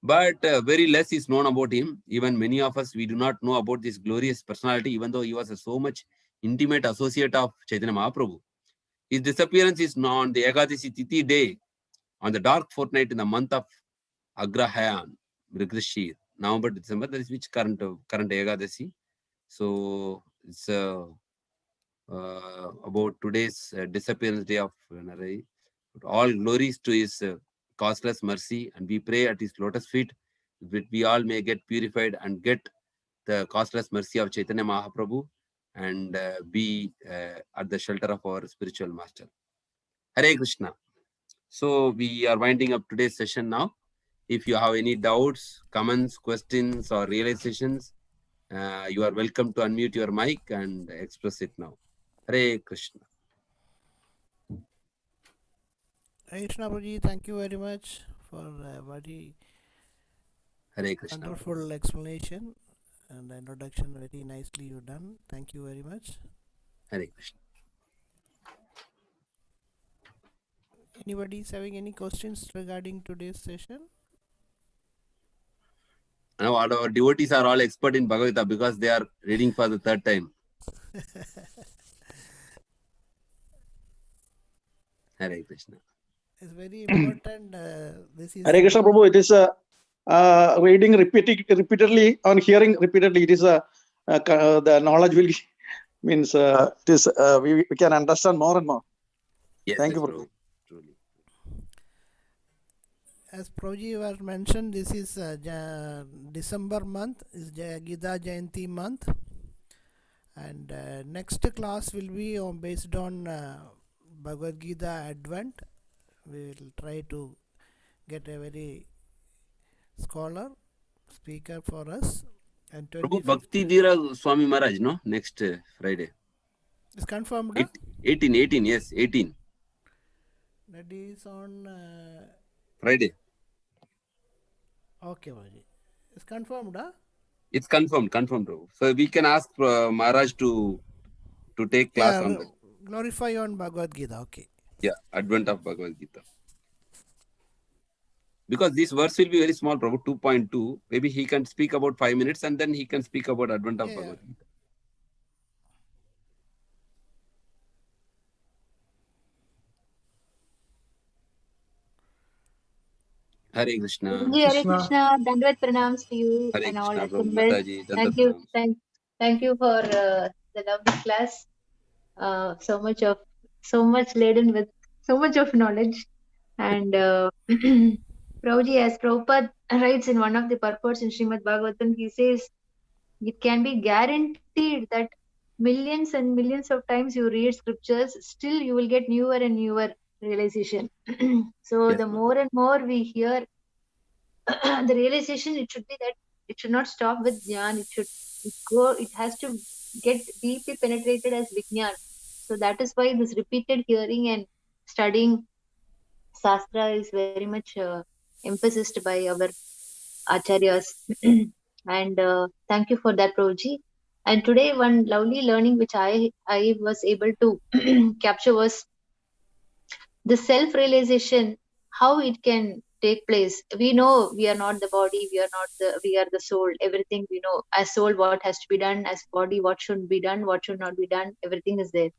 But very less is known about him. Even many of us, we do not know about this glorious personality, even though he was a so much intimate associate of Chaitanya Mahaprabhu. His disappearance is on the Ekadasi Tithi day, on the dark fortnight in the month of Agrahayan, Mrigrashir, November, December. That is which current Ekadasi. So it's about today's disappearance day of Narari. All glories to his causeless mercy, and we pray at his lotus feet that we all may get purified and get the causeless mercy of Chaitanya Mahaprabhu and be at the shelter of our spiritual master. Hare Krishna. So we are winding up today's session now. If you have any doubts, comments, questions, or realizations, you are welcome to unmute your mic and express it now. Hare Krishna. Hare Krishna Prabhuji, thank you very much for a very Hare Krishna. wonderful explanation and introduction. Very nicely you done. Thank you very much. Hare Krishna. Anybody is having any questions regarding today's session? Now all our devotees are all expert in Bhagavad Gita because they are reading for the third time. Hare Krishna. It's very important. This is Hare Krishna Prabhu, it is reading repeatedly, on hearing repeatedly, it is the knowledge will means it is we can understand more and more. Yes, Thank yes, you, Prabhu. Prabhu. Truly. as Prabhuji was mentioned, this is December month, is Gita Jayanti month, and next class will be based on Bhagavad Gita Advent. We will try to get a very scholar speaker for us. And Prabhu 25th Bhakti Dhira Swami Maharaj, no? Next Friday. is confirmed. Huh? 18, yes, 18. That is on Friday. okay, Prabhuji. It's confirmed. Huh? It's confirmed, Prabhu. So we can ask Maharaj to take class on that. Glorify on Bhagavad Gita. Okay. Yeah, Advent of Bhagavad Gita. Because this verse will be very small, Prabhu, 2.2. Maybe he can speak about 5 minutes and then he can speak about Advent of Bhagavad Gita. Hare Krishna. Hare Krishna, Dandavad pranams to you Hare and all Krishna, Prabhu assembled. Mataji. Thank you, thank you for the lovely class. So much laden with so much of knowledge. And Prabhuji, as Prabhupada writes in one of the purports in Srimad Bhagavatam, he says it can be guaranteed that millions and millions of times you read scriptures, still you will get newer and newer realization. So Yes, the Prabhu. more and more we hear the realization, it should be that it should not stop with jnana. It has to get deeply penetrated as vijnana. So that is why this repeated hearing and studying Shastra is very much emphasized by our acharyas. And thank you for that, Prabhuji. And today one lovely learning which I was able to capture was the self-realization, how it can take place. We know we are not the body, we are the soul. Everything we know as soul, what has to be done, as body, what should be done, what should not be done. Everything is there.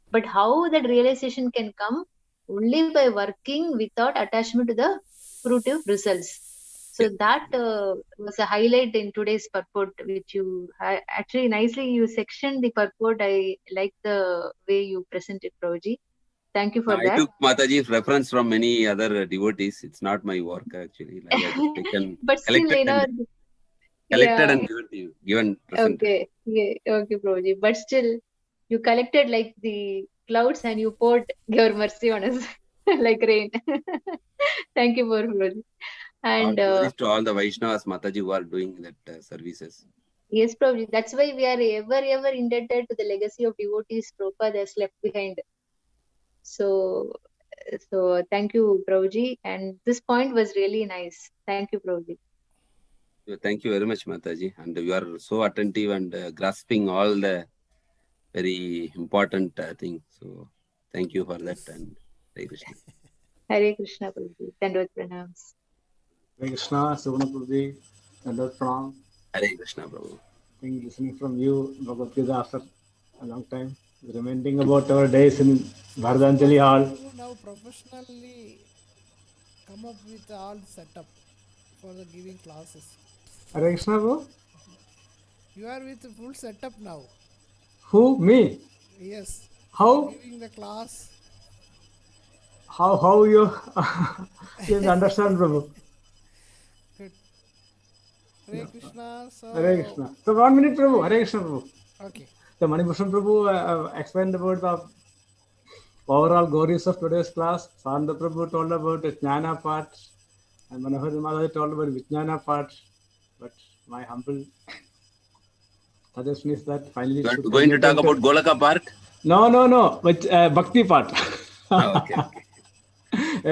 But how that realization can come only by working without attachment to the fruitive results. So that was a highlight in today's purport, which you actually nicely you sectioned the purport. I like the way you presented, Prabhuji. Thank you for I that. took Mataji's reference from many other devotees. It's not my work actually. I have just taken, But still, collected and given to you. Presented. Okay, yeah, okay, Prabhuji. But still, you collected like the clouds and you poured your mercy on us like rain. Thank you for Prabhuji. All And glories to all the Vaishnavas, Mataji, who are doing that services. yes, Prabhuji, that's why we are ever indebted to the legacy of devotees Prabhupada has left behind. So thank you, Prabhuji. And this point was really nice. Thank you, Prabhuji. Thank you very much, Mataji. And you are so attentive and grasping all the very important things. So thank you for that. And Hare Krishna. Hare Krishna, Prabhuji. Dandavad pranams. Hare Krishna, Sivaguna Prabhuji, Dandavad Pranam. Hare Krishna, Prabhu. I think listening from you, Bhagavad Gita, after a long time, remembering about our days in Bhardanjali Hall. You now professionally come up with all setup for the giving classes. Hare Krishna, bro? You are with full setup now. Who? Me? Yes. How? Giving the class. How you can understand, Prabhu? Good. Hare Krishna. So, Hare Krishna. So 1 minute, Prabhu. Hare Krishna, Prabhu. okay. The Manibhushan Prabhu explained about the overall glories of today's class. Sanda Prabhu told about the Jnana part, and Manohar Mataji told about Vijnana part. But my humble suggestion is that finally You are going to talk about Golaka part? No. But Bhakti part. Okay.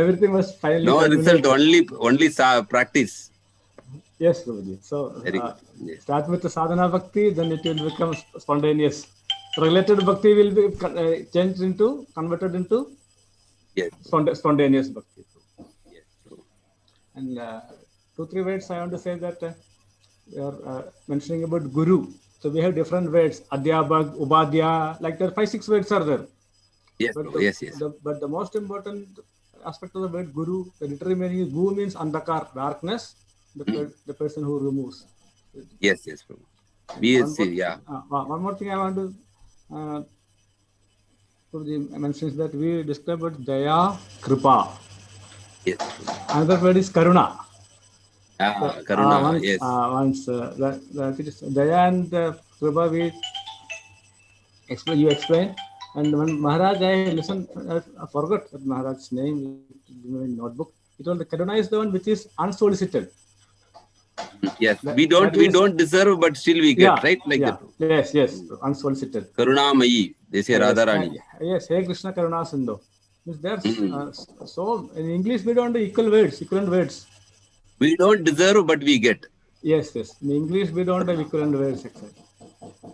everything was finally No result, culminated. only practice. Yes, Prabhuji. So Very good. Yes. start with the sadhana bhakti, then it will become spontaneous. Related bhakti will be converted into Yes. spontaneous bhakti. Yes. True. And 2-3 words I want to say that we are mentioning about guru. So we have different words, adhyabhag, ubadhya, like there are 5-6 words are there. Yes. But Yes. Yes. but the most important aspect of the word guru, the literary meaning is gu means andhakar, darkness, the person who removes. Yes. Yes. Yeah. One more thing I want to mention is that we describe about daya, kripa. Yes. Another word is karuna. Karuna. Yes. Once daya and kripa we explain. You explain. And when Maharaj, I listened, I forgot that Maharaj's name in my notebook. It was the Karuna is the one which is unsolicited. Yes, we don't deserve, but still we get, right? Like that. Yes, unsolicited. Karuna Mayi, they say Radharani. Yes, hey Krishna Karuna Sindhu. There's so in English we don't do equivalent words. We don't deserve, but we get. Yes. In English we don't have equivalent words exactly.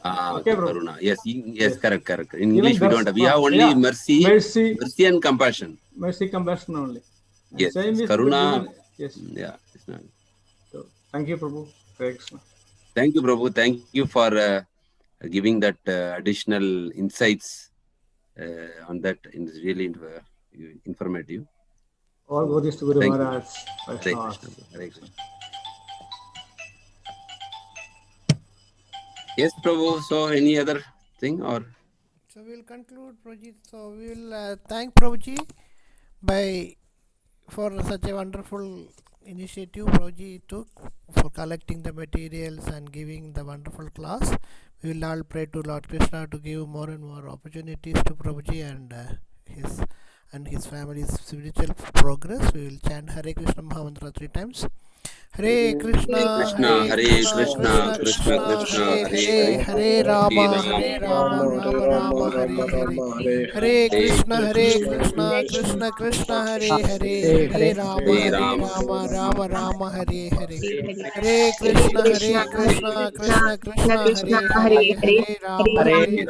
Okay, Karuna. Yes, correct. In English we don't have. We have only mercy and compassion. Mercy, compassion only. And yes, same is Karuna. Yes. Yeah. So, thank you, Prabhu. Thank you, Prabhu. Thank you for giving that additional insights on that. It's really informative. All glories to Guru Maharaj. Hare Krishna. Yes, Prabhu. So, any other thing or? So we'll conclude, Prabhuji. So we will thank Prabhuji for such a wonderful initiative Prabhuji took for collecting the materials and giving the wonderful class. We will all pray to Lord Krishna to give more and more opportunities to Prabhuji and his family's spiritual progress. We will chant Hare Krishna Mahamantra 3 times. Hare Krishna, Hare Krishna, Krishna Krishna, Hare Rama, Rama, Hare Krishna, Krishna Krishna, Hare Rama, Rama, Hare Hare Krishna, Krishna Krishna, Hare Rama, Hare